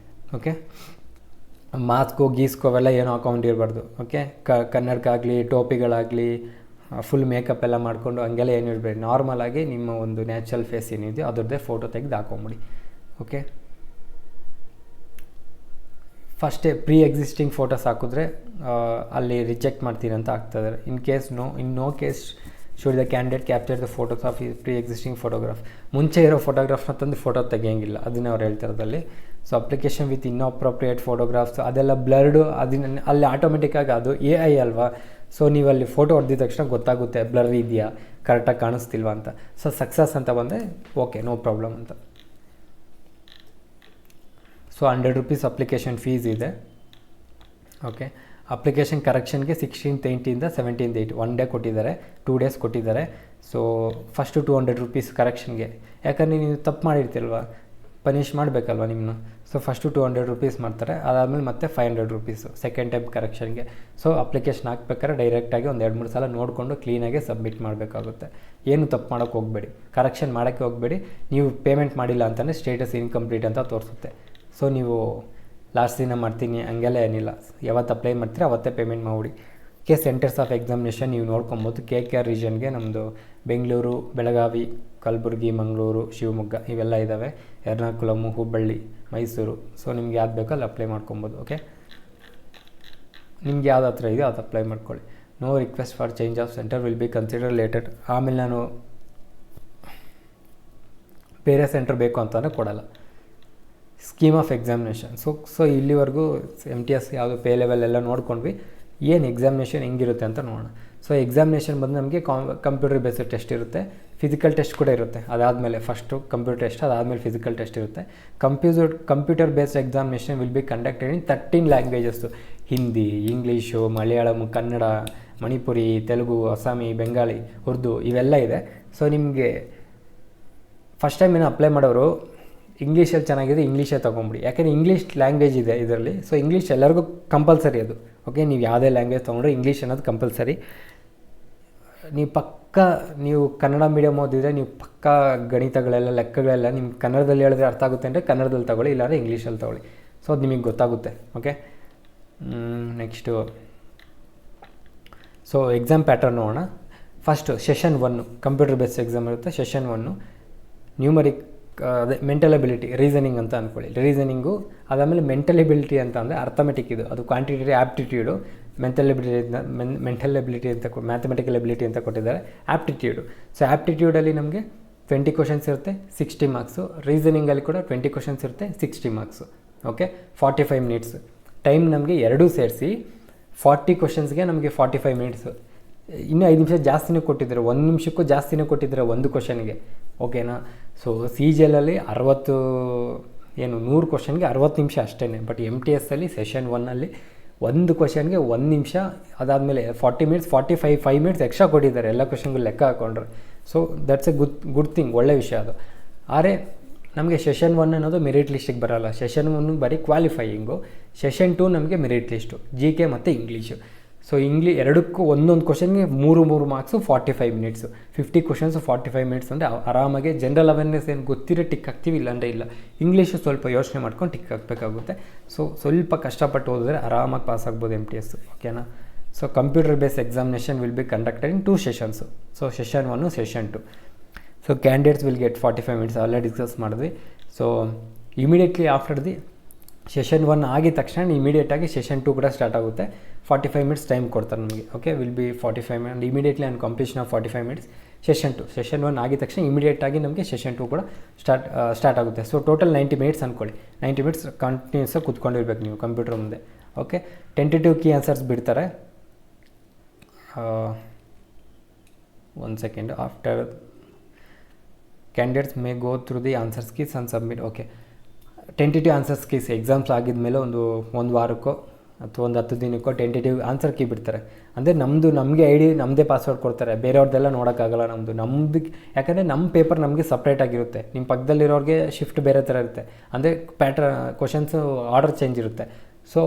ಓಕೆ, ಮಾಸ್ಕೋ ಗೀಸ್ಕೋ ಅವೆಲ್ಲ ಏನೋ ಅಕೌಂಟ್ ಇರಬಾರ್ದು. ಓಕೆ, ಕನ್ನಡಕ ಆಗಲಿ ಟೋಪಿಗಳಾಗಲಿ ಫುಲ್ ಮೇಕಪ್ ಎಲ್ಲ ಮಾಡಿಕೊಂಡು ಹಂಗೆಲ್ಲ ಏನು ಇರಬೇಡಿ. ನಾರ್ಮಲಾಗಿ ನಿಮ್ಮ ಒಂದು ನ್ಯಾಚುರಲ್ ಫೇಸ್ ಏನಿದೆಯೋ ಅದರದ್ದೇ ಫೋಟೋ ತೆಗೆದು ಹಾಕೊಂಬಿಡಿ. ಓಕೆ, ಫಸ್ಟೇ ಪ್ರೀ ಎಕ್ಸಿಸ್ಟಿಂಗ್ ಫೋಟೋಸ್ ಹಾಕಿದ್ರೆ ಅಲ್ಲಿ ರಿಜೆಕ್ಟ್ ಮಾಡ್ತೀನಿ ಅಂತ ಆಗ್ತದೆ. In no case should the candidate capture the photos of pre existing photograph. ಮುಂಚೆ ಇರೋ ಫೋಟೋಗ್ರಾಫ್ನ ತಂದು ಫೋಟೋ ತೆಗಿಯೋಂಗಿಲ್ಲ, ಅದನ್ನೇ ಅವ್ರು ಹೇಳ್ತಿರೋದಲ್ಲಿ. So application with inappropriate photographs ಅದೆಲ್ಲ ಬ್ಲರ್ಡು, ಅದನ್ನ ಅಲ್ಲಿ ಆಟೋಮೆಟಿಕ್ಕಾಗಿ ಅದು AI ಅಲ್ವಾ. ಸೊ ನೀವು ಅಲ್ಲಿ ಫೋಟೋ ಹೊಡೆದಿದ ತಕ್ಷಣ ಗೊತ್ತಾಗುತ್ತೆ ಬ್ಲರ್ ಇದೆಯಾ, ಕರೆಕ್ಟಾಗಿ ಕಾಣಿಸ್ತಿಲ್ವಾ ಅಂತ. ಸೊ ಸಕ್ಸಸ್ ಅಂತ ಬಂದರೆ ಓಕೆ, ನೋ ಪ್ರಾಬ್ಲಮ್ ಅಂತ. ಸೊ 100 ರೂಪೀಸ್ ಅಪ್ಲಿಕೇಶನ್ ಫೀಸ್ ಇದೆ. ಓಕೆ, ಅಪ್ಲಿಕೇಶನ್ ಕರೆಕ್ಷನ್ಗೆ 16th 8 17th 8 1 ಡೇ ಕೊಟ್ಟಿದ್ದಾರೆ, 2 ಡೇಸ್ ಕೊಟ್ಟಿದ್ದಾರೆ. ಸೊ ಫಸ್ಟು 200 ರೂಪೀಸ್ ಕರೆಕ್ಷನ್ಗೆ, ಯಾಕಂದರೆ ನೀವು ತಪ್ಪು ಮಾಡಿರ್ತೀಲ್ವ, ಪನಿಷ್ ಮಾಡಬೇಕಲ್ವ ನಿಮ್ಮನ್ನ. ಸೊ ಫಸ್ಟು 200 ರೂಪೀಸ್ ಮಾಡ್ತಾರೆ, ಅದಾದಮೇಲೆ ಮತ್ತೆ 500 rupees second time ಕರೆಕ್ಷನ್ಗೆ. So application ಹಾಕ್ಬೇಕಾದ್ರೆ ಡೈರೆಕ್ಟಾಗಿ ಒಂದು 2-3 ಸಲ ನೋಡಿಕೊಂಡು ಕ್ಲೀನಾಗಿ ಸಬ್ಮಿಟ್ ಮಾಡಬೇಕಾಗುತ್ತೆ. ಏನು ತಪ್ಪು ಮಾಡೋಕ್ಕೆ ಹೋಗಬೇಡಿ, ಕರೆಕ್ಷನ್ ಮಾಡೋಕ್ಕೆ ಹೋಗಬೇಡಿ. ನೀವು ಪೇಮೆಂಟ್ ಮಾಡಿಲ್ಲ ಅಂತಲೇ ಸ್ಟೇಟಸ್ ಇನ್ಕಂಪ್ಲೀಟ್ ಅಂತ ತೋರಿಸುತ್ತೆ. ಸೊ ನೀವು ಲಾಸ್ಟ್ ದಿನ ಮಾಡ್ತೀನಿ ಹಂಗೆಲ್ಲ ಏನಿಲ್ಲ, ಯಾವತ್ತು ಅಪ್ಲೈ ಮಾಡ್ತೀರ ಅವತ್ತೇ ಪೇಮೆಂಟ್ ಮಾಡಿಬಿಡಿ. ಸೆಂಟರ್ಸ್ ಆಫ್ ಎಕ್ಸಾಮಿನೇಷನ್ ನೀವು ನೋಡ್ಕೊಬೋದು. KKR ರೀಜನ್ಗೆ ನಮ್ಮದು ಬೆಂಗಳೂರು, ಬೆಳಗಾವಿ, ಕಲಬುರಗಿ, ಮಂಗಳೂರು, ಶಿವಮೊಗ್ಗ ಇವೆಲ್ಲ ಇದ್ದಾವೆ. ಎರ್ನಾಕುಲಮು, ಹುಬ್ಬಳ್ಳಿ, ಮೈಸೂರು. ಸೊ ನಿಮ್ಗೆ ಯಾವ್ದು ಬೇಕೋ ಅಲ್ಲಿ ಅಪ್ಲೈ ಮಾಡ್ಕೊಬೋದು. ಓಕೆ, ನಿಮ್ಗೆ ಯಾವ್ದು ಹತ್ರ ಇದೆಯೋ ಅದು ಅಪ್ಲೈ ಮಾಡ್ಕೊಳ್ಳಿ. No request for change of centre will be considered. ಆಮೇಲೆ ನಾನು ಬೇರೆ ಸೆಂಟರ್ ಬೇಕು ಅಂತಲೇ ಕೊಡಲ್ಲ. Scheme of examination. ಸೊ ಇಲ್ಲಿವರೆಗೂ MTS ಯಾವುದು ಪೇ ಲೆವೆಲ್ ಎಲ್ಲ ನೋಡ್ಕೊಂಡ್ವಿ. ಏನು ಎಕ್ಸಾಮಿನೇಷನ್ ಹೆಂಗಿರುತ್ತೆ ಅಂತ ನೋಡೋಣ. ಸೊ ಎಕ್ಸಾಮಿನೇಷನ್ ಬಂದು ನಮಗೆ ಕಂಪ್ಯೂಟರ್ ಬೇಸ್ಡ್ ಟೆಸ್ಟ್ ಇರುತ್ತೆ, ಫಿಸಿಕಲ್ ಟೆಸ್ಟ್ ಕೂಡ ಇರುತ್ತೆ. ಅದಾದಮೇಲೆ ಫಸ್ಟು ಕಂಪ್ಯೂಟರ್ ಟೆಸ್ಟ್, ಅದಾದಮೇಲೆ ಫಿಸಿಕಲ್ ಟೆಸ್ಟ್ ಇರುತ್ತೆ. Computer based examination will be conducted in 13 languages: Hindi, English, Malayalam, Kannada, Manipuri, Telugu, Assamese, Bengali, Urdu ಇವೆಲ್ಲ ಇದೆ. ಸೊ ನಿಮಗೆ ಫಸ್ಟ್ ಟೈಮ್ ಏನೋ ಅಪ್ಲೈ ಮಾಡೋರು ಇಂಗ್ಲೀಷಲ್ಲಿ ಚೆನ್ನಾಗಿದೆ, ಇಂಗ್ಲೀಷೇ ತೊಗೊಂಬಿಡಿ. ಯಾಕೆಂದರೆ ಇಂಗ್ಲೀಷ್ ಲ್ಯಾಂಗ್ವೇಜ್ ಇದೆ ಇದರಲ್ಲಿ. ಸೊ ಇಂಗ್ಲೀಷ್ ಎಲ್ಲರಿಗೂ ಕಂಪಲ್ಸರಿ ಅದು. ಓಕೆ, ನೀವು ಯಾವುದೇ ಲ್ಯಾಂಗ್ವೇಜ್ ತೊಗೊಂಡ್ರೆ ಇಂಗ್ಲೀಷ್ ಅನ್ನೋದು ಕಂಪಲ್ಸರಿ. ನೀವು ಕನ್ನಡ ಮೀಡಿಯಮ್ ಓದಿದರೆ ನೀವು ಪಕ್ಕಾ ಗಣಿತಗಳೆಲ್ಲ ಲೆಕ್ಕಗಳೆಲ್ಲ ನಿಮ್ಮ ಕನ್ನಡದಲ್ಲಿ ಹೇಳಿದ್ರೆ ಅರ್ಥ ಆಗುತ್ತೆ ಅಂದರೆ ಕನ್ನಡದಲ್ಲಿ ತೊಗೊಳ್ಳಿ, ಇಲ್ಲಾಂದರೆ ಇಂಗ್ಲೀಷಲ್ಲಿ ತೊಗೊಳ್ಳಿ. ಸೊ ಅದು ನಿಮಗೆ ಗೊತ್ತಾಗುತ್ತೆ. Okay, next so exam pattern ನೋಡೋಣ. First session 1 computer based exam ಇರುತ್ತೆ. ಸೆಷನ್ 1 ನ್ಯೂಮರಿಕ್, ಅದೇ ಮೆಂಟಲ್ ಎಬಿಲಿಟಿ, ರೀಸನಿಂಗ್ ಅಂತ ಅಂದ್ಕೊಳ್ಳಿ. ರೀಸನಿಂಗು ಅದಾದಮೇಲೆ ಮೆಂಟಲ್ ಎಬಿಲಿಟಿ ಅಂತ ಅಂದರೆ ಅರ್ಥಮೆಟಿಕ್, ಅದು ಕ್ವಾಂಟಿಟೇಟಿವ್ ಆ್ಯಪ್ಟಿಟ್ಯೂಡು. ಮೆಂಟಲ್ ಎಬಿಲಿಟಿ ಅಂತ ಮ್ಯಾಥಮೆಟಿಕಲ್ ಎಬಿಲಿಟಿ ಅಂತ ಕೊಟ್ಟಿದ್ದಾರೆ. ಆ್ಯಪ್ಟಿಟ್ಯೂಡು. ಸೊ ಆ್ಯಪ್ಟಿಟ್ಯೂಡಲ್ಲಿ ನಮಗೆ 20 ಕ್ವಶನ್ಸ್ ಇರುತ್ತೆ, 60 ಮಾರ್ಕ್ಸು. ರೀಸನಿಂಗಲ್ಲಿ ಕೂಡ 20 ಕ್ವಶನ್ಸ್ ಇರುತ್ತೆ, 60 ಮಾರ್ಕ್ಸು. ಓಕೆ, 45 ಮಿನಿಟ್ಸ್ ಟೈಮ್ ನಮಗೆ ಎರಡೂ ಸೇರಿಸಿ 40 ಕ್ವಶನ್ಸ್ಗೆ ನಮಗೆ 45 ಮಿನಿಟ್ಸು. ಇನ್ನೂ 5 ನಿಮಿಷ ಜಾಸ್ತಿನೇ ಕೊಟ್ಟಿದ್ದಾರೆ, 1 ನಿಮಿಷಕ್ಕೂ ಜಾಸ್ತಿನೇ ಕೊಟ್ಟಿದ್ದಾರೆ ಒಂದು ಕ್ವಶನ್ಗೆ. ಓಕೆನಾ. ಸೊ CGLಲ್ಲಿ 100 ಕ್ವಶನ್ಗೆ 60 ನಿಮಿಷ ಅಷ್ಟೇ. ಬಟ್ MTSಲ್ಲಿ ಸೆಷನ್ 1ಅಲ್ಲಿ ಒಂದು ಕ್ವಶನ್ಗೆ 1 ನಿಮಿಷ, ಅದಾದಮೇಲೆ 40 ಮಿನಿಟ್ಸ್, 5 ಮಿನಿಟ್ಸ್ ಎಕ್ಸ್ಟ್ರಾ ಕೊಟ್ಟಿದ್ದಾರೆ ಎಲ್ಲ ಕ್ವಶನ್ಗಳು ಲೆಕ್ಕ ಹಾಕೊಂಡ್ರೆ. So that's A good thing, ಒಳ್ಳೆ ವಿಷಯ ಅದು. ಆದರೆ ನಮಗೆ ಸೆಷನ್ 1 ಅನ್ನೋದು ಮೆರಿಟ್ ಲಿಸ್ಟಿಗೆ ಬರೋಲ್ಲ. ಸೆಷನ್ 1 ಬರೀ ಕ್ವಾಲಿಫೈಯಿಂಗು. ಸೆಷನ್ 2 ನಮಗೆ ಮೆರಿಟ್ ಲಿಸ್ಟು, GK ಮತ್ತು ಇಂಗ್ಲೀಷು. ಸೊ ಎರಡಕ್ಕೂ ಒಂದೊಂದು ಕ್ವಶನ್ಗೆ 3 ಮಾರ್ಕ್ಸು, 45 ಮಿನಿಟ್ಸು. 50 ಕ್ವಶನ್ಸು 45 ಮಿನಿಟ್ಸ್ ಅಂದರೆ ಆರಾಮಾಗಿ ಜನರಲ್ ಅವೇರ್ನೆಸ್ ಏನು ಗೊತ್ತಿರೋ ಟಿಕ್ ಹಾಕ್ತೀವಿ, ಇಲ್ಲಾಂದರೆ ಇಲ್ಲ. ಇಂಗ್ಲೀಷು ಸ್ವಲ್ಪ ಯೋಚನೆ ಮಾಡ್ಕೊಂಡು ಟಿಕ್ ಹಾಕಬೇಕಾಗುತ್ತೆ. ಸೊ ಸ್ವಲ್ಪ ಕಷ್ಟಪಟ್ಟು ಓದಿದ್ರೆ ಆರಾಮಾಗಿ ಪಾಸ್ ಆಗ್ಬೋದು MTS. ಓಕೆನಾ. So computer based examination will be conducted in 2 sessions. So session 1, session 2. So candidates will get 45 minutes, already discuss ಮಾಡಿದ್ವಿ. So immediately after the session 1 ಆಗಿದ ತಕ್ಷಣ ಇಮಿಡಿಯೇಟಾಗಿ ಸೆಷನ್ 2 ಕೂಡ ಸ್ಟಾರ್ಟ್ ಆಗುತ್ತೆ. 45 ಮಿನಿಟ್ಸ್ ಟೈಮ್ ಕೊಡ್ತಾರೆ ನಮಗೆ. Okay, will be 45 minute immediately on completion of 45 minutes. Session 1 ಆಗಿದ ತಕ್ಷಣ ಇಮಿಡಿಯೇಟಾಗಿ ನಮಗೆ ಸೆಷನ್ 2 ಕೂಡ ಸ್ಟಾರ್ಟ್ ಆಗುತ್ತೆ. ಸೊ ಟೋಟಲ್ 90 ಮಿನಿಟ್ಸ್ ಅಂದ್ಕೊಳ್ಳಿ. 90 ಮಿನಿಟ್ಸ್ ಕಂಟಿನ್ಯೂಸಾಗಿ ಕೂತ್ಕೊಂಡಿರ್ಬೇಕು ನೀವು ಕಂಪ್ಯೂಟರ್ ಮುಂದೆ. ಓಕೆ, ಟೆಂಟೇಟಿವ್ ಕೀ ಆನ್ಸರ್ಸ್ ಬಿಡ್ತಾರೆ. 1 second. After candidates may go through the answers keys and submit. Okay, tentative answers keys exams ಆಗಿದ್ಮೇಲೆ ಒಂದು ವಾರಕ್ಕೋ ಅಥವಾ ಒಂದು 10 ದಿನಕ್ಕೋ ಟೆಂಟೇಟಿವ್ ಆನ್ಸರ್ ಕೀ ಬಿಡ್ತಾರೆ. ಅಂದರೆ ನಮಗೆ ಐ ಡಿ ನಮ್ಮದೇ ಪಾಸ್ವರ್ಡ್ ಕೊಡ್ತಾರೆ, ಬೇರೆಯವ್ರದ್ದೆಲ್ಲ ನೋಡೋಕ್ಕಾಗಲ್ಲ ನಮ್ಮದು. ಯಾಕಂದರೆ ನಮ್ಮ ಪೇಪರ್ ನಮಗೆ ಸಪ್ರೇಟಾಗಿರುತ್ತೆ, ನಿಮ್ಮ ಪಕ್ಕದಲ್ಲಿರೋರಿಗೆ ಶಿಫ್ಟ್ ಬೇರೆ ಥರ ಇರುತ್ತೆ. ಅಂದರೆ ಕ್ವಶನ್ಸು ಆರ್ಡರ್ ಚೇಂಜ್ ಇರುತ್ತೆ. ಸೊ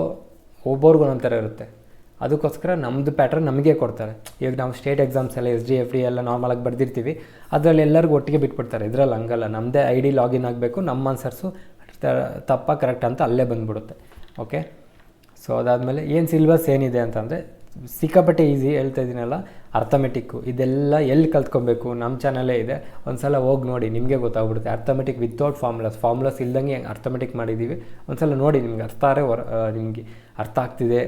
ಒಬ್ಬೊರ್ಗೂ ಒಂದೊಂದು ಥರ ಇರುತ್ತೆ. ಅದಕ್ಕೋಸ್ಕರ ನಮ್ಮದು ಪ್ಯಾಟ್ರನ್ ನಮಗೆ ಕೊಡ್ತಾರೆ. ಈಗ ನಾವು ಸ್ಟೇಟ್ ಎಕ್ಸಾಮ್ಸ್ ಎಲ್ಲ SD FD ಎಲ್ಲ ನಾರ್ಮಲಾಗಿ ಬರ್ದಿರ್ತೀವಿ, ಅದರಲ್ಲಿ ಎಲ್ಲರಿಗೂ ಒಟ್ಟಿಗೆ ಬಿಟ್ಬಿಡ್ತಾರೆ. ಇದರಲ್ಲಿ ಹಂಗಲ್ಲ, ನಮ್ಮದೇ ಐ ಡಿ ಲಾಗಿನ್ ಆಗಬೇಕು, ನಮ್ಮ ಆನ್ಸರ್ಸು ತಪ್ಪ ಕರೆಕ್ಟ್ ಅಂತ ಅಲ್ಲೇ ಬಂದುಬಿಡುತ್ತೆ. ಓಕೆ, ಸೊ ಅದಾದಮೇಲೆ ಏನು ಸಿಲೆಬಸ್ ಏನಿದೆ ಅಂತಂದರೆ ಸಿಕ್ಕಾಪಟ್ಟೆ ಈಸಿ ಹೇಳ್ತಾ ಇದ್ದೀನಲ್ಲ. ಅರ್ಥಮೆಟಿಕ್ಕು ಇದೆಲ್ಲ ಎಲ್ಲಿ ಕಲ್ತ್ಕೊಬೇಕು, ನಮ್ಮ ಚಾನಲೇ ಇದೆ, ಒಂದು ಸಲ ಹೋಗಿ ನೋಡಿ, ನಿಮಗೆ ಗೊತ್ತಾಗ್ಬಿಡುತ್ತೆ. ಅರ್ಥಮೆಟಿಕ್ ವಿತೌಟ್ ಫಾರ್ಮುಲಾಸ್ ಇಲ್ದಂಗೆ ಅರ್ಥಮೆಟಿಕ್ ಮಾಡಿದ್ದೀವಿ. ಒಂದು ಸಲ ನೋಡಿ, ನಿಮ್ಗೆ ನಿಮಗೆ ಅರ್ಥ ಆಗ್ತಿದೆ,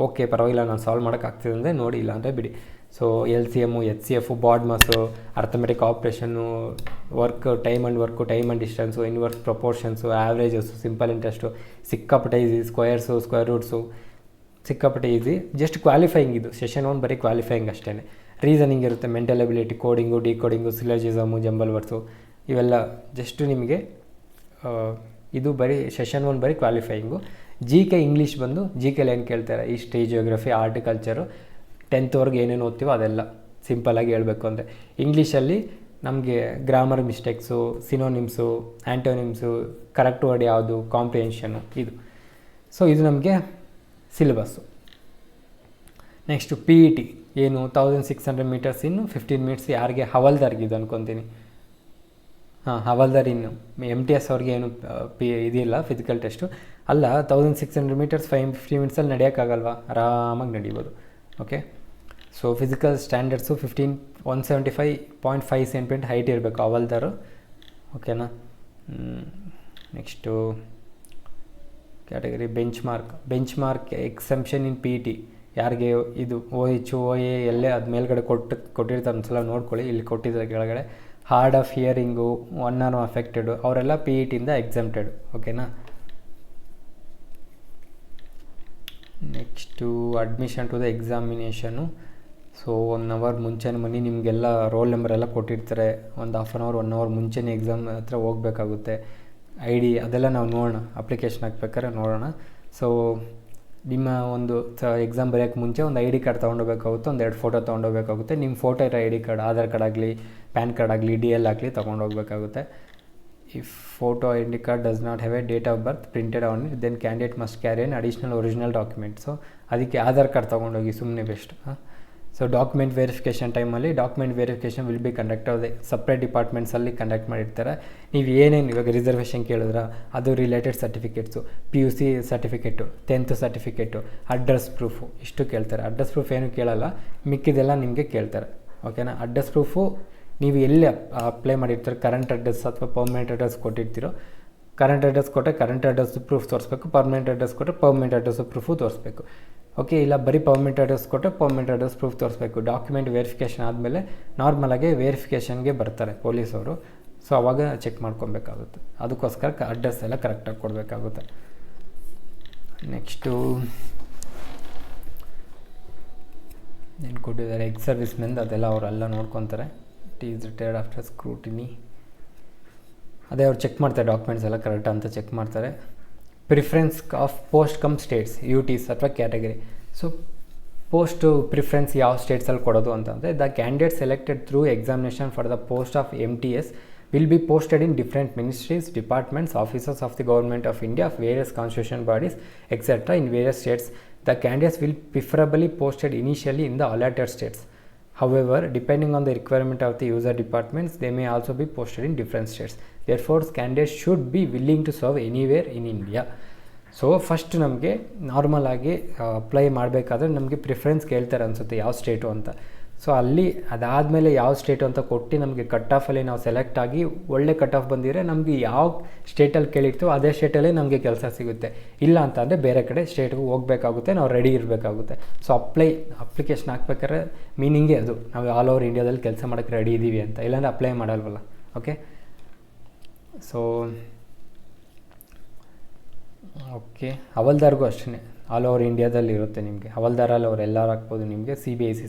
ಓಕೆ ಪರವಾಗಿಲ್ಲ ನಾನು ಸಾಲ್ವ್ ಮಾಡೋಕ್ಕಾಗ್ತಿದೆ ಅಂದರೆ ನೋಡಿ, ಇಲ್ಲ ಅಂದರೆ ಬಿಡಿ. So LCM, HCF, BODMAS, arithmetic operation, time and distance, inverse proportions, averages, simple interest, ಸಿಕ್ಕಾಪಟ್ಟೆ ಈಸಿ, ಸ್ಕ್ವೇರ್ಸು, ಸ್ಕ್ವೇರ್ ರೂಟ್ಸು, ಸಿಕ್ಕಾಪಟ್ಟೆ ಈಸಿ. ಜಸ್ಟ್ ಕ್ವಾಲಿಫೈಯಿಂಗ್ ಇದು ಸೆಷನ್ 1 ಬರೀ ಕ್ವಾಲಿಫೈಯಿಂಗ್ ಅಷ್ಟೇ. ರೀಸನಿಂಗ್ ಇರುತ್ತೆ, mental ability, coding, decoding, syllogism, jumble words, ಇವೆಲ್ಲ just ನಿಮಗೆ ಇದು ಬರೀ ಸೆಷನ್ 1 ಬರೀ ಕ್ವಾಲಿಫೈಯಿಂಗು. GK ಇಂಗ್ಲೀಷ್ ಬಂದು GKಲಿ ಏನು ಕೇಳ್ತಾರೆ, ಹಿಸ್ಟ್ರಿ, ಜಿಯೋಗ್ರಫಿ, ಆರ್ಟಿಕಲ್ಚರು, 10th ಏನೇನು ಓದ್ತೀವೋ ಅದೆಲ್ಲ ಸಿಂಪಲ್ಲಾಗಿ ಹೇಳಬೇಕು ಅಂದರೆ. ಇಂಗ್ಲೀಷಲ್ಲಿ ನಮಗೆ ಗ್ರಾಮರ್ ಮಿಸ್ಟೇಕ್ಸು, ಸಿನೋನಿಮ್ಸು, ಆ್ಯಂಟೋನಿಮ್ಸು, ಕರೆಕ್ಟ್ ವರ್ಡ್ ಯಾವುದು, ಕಾಂಪ್ರಿಹೆನ್ಷನು, ಇದು. ಸೊ ಇದು ನಮಗೆ ಸಿಲೆಬಸ್ಸು. ನೆಕ್ಸ್ಟು PET ಏನು 1600 ಮೀಟರ್ಸ್ ಇನ್ನು 15 ಮಿನಿಟ್ಸ್. ಯಾರಿಗೆ ಹವಾಲ್ದಾರ್ಗಿದು ಅನ್ಕೊತೀನಿ. ಹವಾಲ್ದಾರ್ ಇನ್ನು MTS ಅವ್ರಿಗೆ ಏನು ಇದಿಲ್ಲ ಫಿಸಿಕಲ್ ಟೆಸ್ಟು ಅಲ್ಲ. 1600 ಮೀಟರ್ಸ್ 50 ಮಿನಿಟ್ಸಲ್ಲಿ ನಡೆಯೋಕ್ಕಾಗಲ್ವಾ, ಆರಾಮಾಗಿ ನಡೀಬೋದು. Okay, so physical standards 175.5 centimetre height ಇರಬೇಕು ಹವಾಲ್ದಾರು. ಓಕೆನಾ. Next category benchmark exemption in PET. ಯಾರಿಗೆ ಇದು OH OA ಎಲ್ಲೇ ಅದು ಮೇಲ್ಗಡೆ ಕೊಟ್ಟಿರ್ತಾರೆ, ಒಂದ್ಸಲ ನೋಡ್ಕೊಳ್ಳಿ, ಇಲ್ಲಿ ಕೊಟ್ಟಿದ್ದಾರೆ ಕೆಳಗಡೆ. Hard of hearing, 1 arm affected, ಅವರೆಲ್ಲ PETಯಿಂದ ಎಕ್ಸೆಂಪ್ಟೆಡ್. ಓಕೆನಾ. Next admission to the examination. So 1 hour ಮುಂಚೆನೇ ಬನ್ನಿ. ನಿಮಗೆಲ್ಲ ರೋಲ್ ನಂಬರ್ ಎಲ್ಲ ಕೊಟ್ಟಿರ್ತಾರೆ. ಒಂದು 1/2 hour 1 hour ಮುಂಚೆನೇ ಎಕ್ಸಾಮ್ ಹತ್ರ ಹೋಗ್ಬೇಕಾಗುತ್ತೆ. ID ಅದೆಲ್ಲ ನಾವು ನೋಡೋಣ, ಅಪ್ಲಿಕೇಶನ್ ಹಾಕ್ಬೇಕಾದ್ರೆ ನೋಡೋಣ. ಸೊ ನಿಮ್ಮ ಒಂದು ಎಕ್ಸಾಮ್ ಬರೆಯೋಕ್ಕೆ ಮುಂಚೆ ಒಂದು ID ಕಾರ್ಡ್ ತೊಗೊಂಡೋಗ್ಬೇಕಾಗುತ್ತೆ, 1-2 ಫೋಟೋ ತೊಗೊಂಡೋಗ್ಬೇಕಾಗುತ್ತೆ. ನಿಮ್ಮ ಫೋಟೋ ಇರೋ ID ಕಾರ್ಡ್, ಆಧಾರ್ ಕಾರ್ಡ್ ಆಗಲಿ, ಪ್ಯಾನ್ ಕಾರ್ಡ್ ಆಗಲಿ, DL ಆಗಲಿ ತೊಗೊಂಡೋಗ್ಬೇಕಾಗುತ್ತೆ. If photo ID card does not have a date of birth printed on it, then candidate must carry an additional original document. So ಅದಕ್ಕೆ Aadhaar card ತೊಗೊಂಡೋಗಿ, ಸುಮ್ಮನೆ best. So document verification ಟೈಮಲ್ಲಿ document verification will be conduct separate ಡಿಪಾರ್ಟ್ಮೆಂಟ್ಸಲ್ಲಿ conduct ಮಾಡಿರ್ತಾರೆ. ನೀವು ಏನೇನು ಇವಾಗ reservation ಕೇಳಿದ್ರೆ ಅದು related certificates, PUC certificate, 10th certificate, address proof ಇಷ್ಟು ಕೇಳ್ತಾರೆ. ಅಡ್ರೆಸ್ ಪ್ರೂಫ್ ಏನು ಕೇಳಲ್ಲ, ಮಿಕ್ಕಿದೆಲ್ಲ ನಿಮಗೆ ಕೇಳ್ತಾರೆ. ಓಕೆನಾ. ಅಡ್ರೆಸ್ ಪ್ರೂಫು ನೀವು ಎಲ್ಲಿ ಅಪ್ಲೈ ಮಾಡಿರ್ತೀರೋ, ಕರೆಂಟ್ ಅಡ್ರೆಸ್ ಅಥವಾ ಪರ್ಮನೆಂಟ್ ಅಡ್ರೆಸ್ ಕೊಟ್ಟಿರ್ತೀರೋ, ಕರೆಂಟ್ ಅಡ್ರೆಸ್ ಕೊಟ್ಟರೆ ಕರೆಂಟ್ ಅಡ್ರೆಸ್ ಪ್ರೂಫ್ ತೋರಿಸ್ಬೇಕು, ಪರ್ಮನೆಂಟ್ ಅಡ್ರೆಸ್ ಕೊಟ್ಟರೆ ಪರ್ಮನೆಂಟ್ ಅಡ್ರೆಸ್ ಪ್ರೂಫು ತೋರಿಸ್ಬೇಕು. ಓಕೆ, ಇಲ್ಲ ಬರೀ ಪರ್ಮನೆಂಟ್ ಅಡ್ರೆಸ್ ಕೊಟ್ಟರೆ ಪರ್ಮನೆಂಟ್ ಅಡ್ರೆಸ್ ಪ್ರೂಫ್ ತೋರಿಸ್ಬೇಕು. ಡಾಕ್ಯುಮೆಂಟ್ ವೆರಿಫಿಕೇಷನ್ ಆದಮೇಲೆ ನಾರ್ಮಲಾಗಿ ವೆರಿಫಿಕೇಷನ್ಗೆ ಬರ್ತಾರೆ ಪೊಲೀಸವರು. ಸೊ ಆವಾಗ ಚೆಕ್ ಮಾಡ್ಕೊಬೇಕಾಗುತ್ತೆ. ಅದಕ್ಕೋಸ್ಕರ ಅಡ್ರೆಸ್ ಎಲ್ಲ ಕರೆಕ್ಟಾಗಿ ಕೊಡಬೇಕಾಗುತ್ತೆ. ನೆಕ್ಸ್ಟು ಏನು ಕೊಟ್ಟಿದ್ದಾರೆ, ಎಕ್ಸ್ ಸರ್ವಿಸ್ ಮೆನ್, ಅದೆಲ್ಲ ಅವರೆಲ್ಲ ನೋಡ್ಕೊತಾರೆ. It is retired after scrutiny, ಅದೇ ಅವ್ರು ಚೆಕ್ ಮಾಡ್ತಾರೆ, ಡಾಕ್ಯುಮೆಂಟ್ಸ್ ಎಲ್ಲ ಕರೆಕ್ಟ್ ಅಂತ ಚೆಕ್ ಮಾಡ್ತಾರೆ. Preference of post come States, UTs ಅಥವಾ ಕ್ಯಾಟಗರಿ. ಸೊ ಪೋಸ್ಟು ಪ್ರಿಫರೆನ್ಸ್ ಯಾವ ಸ್ಟೇಟ್ಸಲ್ಲಿ ಕೊಡೋದು ಅಂತಂದರೆ, the candidate selected through examination for the post of MTS will be posted in different ministries, departments, offices of the Government of India, of various constitutional bodies, etc. in various states. The candidates will preferably posted initially in the allotted states. However, depending on the requirement of the user departments, they may also be posted in different states. Therefore, candidates should be willing to serve anywhere in India. So first ನಮಗೆ ನಾರ್ಮಲಾಗಿ apply ಮಾಡಬೇಕಾದ್ರೆ ನಮಗೆ preference ಕೇಳ್ತಾರೆ ಅನಿಸುತ್ತೆ ಯಾವ state ಅಂತ. So ಅಲ್ಲಿ ಅದಾದಮೇಲೆ ಯಾವ ಸ್ಟೇಟು ಅಂತ ಕೊಟ್ಟು ನಮಗೆ ಕಟ್ ಆಫಲ್ಲಿ ನಾವು ಸೆಲೆಕ್ಟ್ ಆಗಿ ಒಳ್ಳೆ ಕಟ್ ಆಫ್ ಬಂದಿದ್ರೆ ನಮಗೆ ಯಾವ ಸ್ಟೇಟಲ್ಲಿ ಕೇಳಿರ್ತೀವೋ ಅದೇ ಸ್ಟೇಟಲ್ಲೇ ನಮಗೆ ಕೆಲಸ ಸಿಗುತ್ತೆ. ಇಲ್ಲ ಅಂತಂದರೆ ಬೇರೆ ಕಡೆ ಸ್ಟೇಟ್ಗೆ ಹೋಗಬೇಕಾಗುತ್ತೆ, ನಾವು ರೆಡಿ ಇರಬೇಕಾಗುತ್ತೆ. ಸೊ ಅಪ್ಲಿಕೇಶನ್ ಹಾಕ್ಬೇಕಾದ್ರೆ ಮೀನಿಂಗೇ ಅದು, ನಾವು ಆಲ್ ಓವರ್ ಇಂಡಿಯಾದಲ್ಲಿ ಕೆಲಸ ಮಾಡೋಕ್ಕೆ ರೆಡಿ ಇದ್ದೀವಿ ಅಂತ, ಇಲ್ಲಾಂದರೆ ಅಪ್ಲೈ ಮಾಡಲ್ವಲ್ಲ. ಓಕೆ, ಸೊ ಓಕೆ, ಹವಲ್ದಾರ್ಗೂ ಅಷ್ಟೇ ಆಲ್ ಓವರ್ ಇಂಡಿಯಾದಲ್ಲಿ ಇರುತ್ತೆ ನಿಮಗೆ. ಹವಲ್ದಾರಲ್ಲಿ ಅವ್ರು ಎಲ್ಲರೂ ಹಾಕ್ಬೋದು ನಿಮಗೆ. CBIC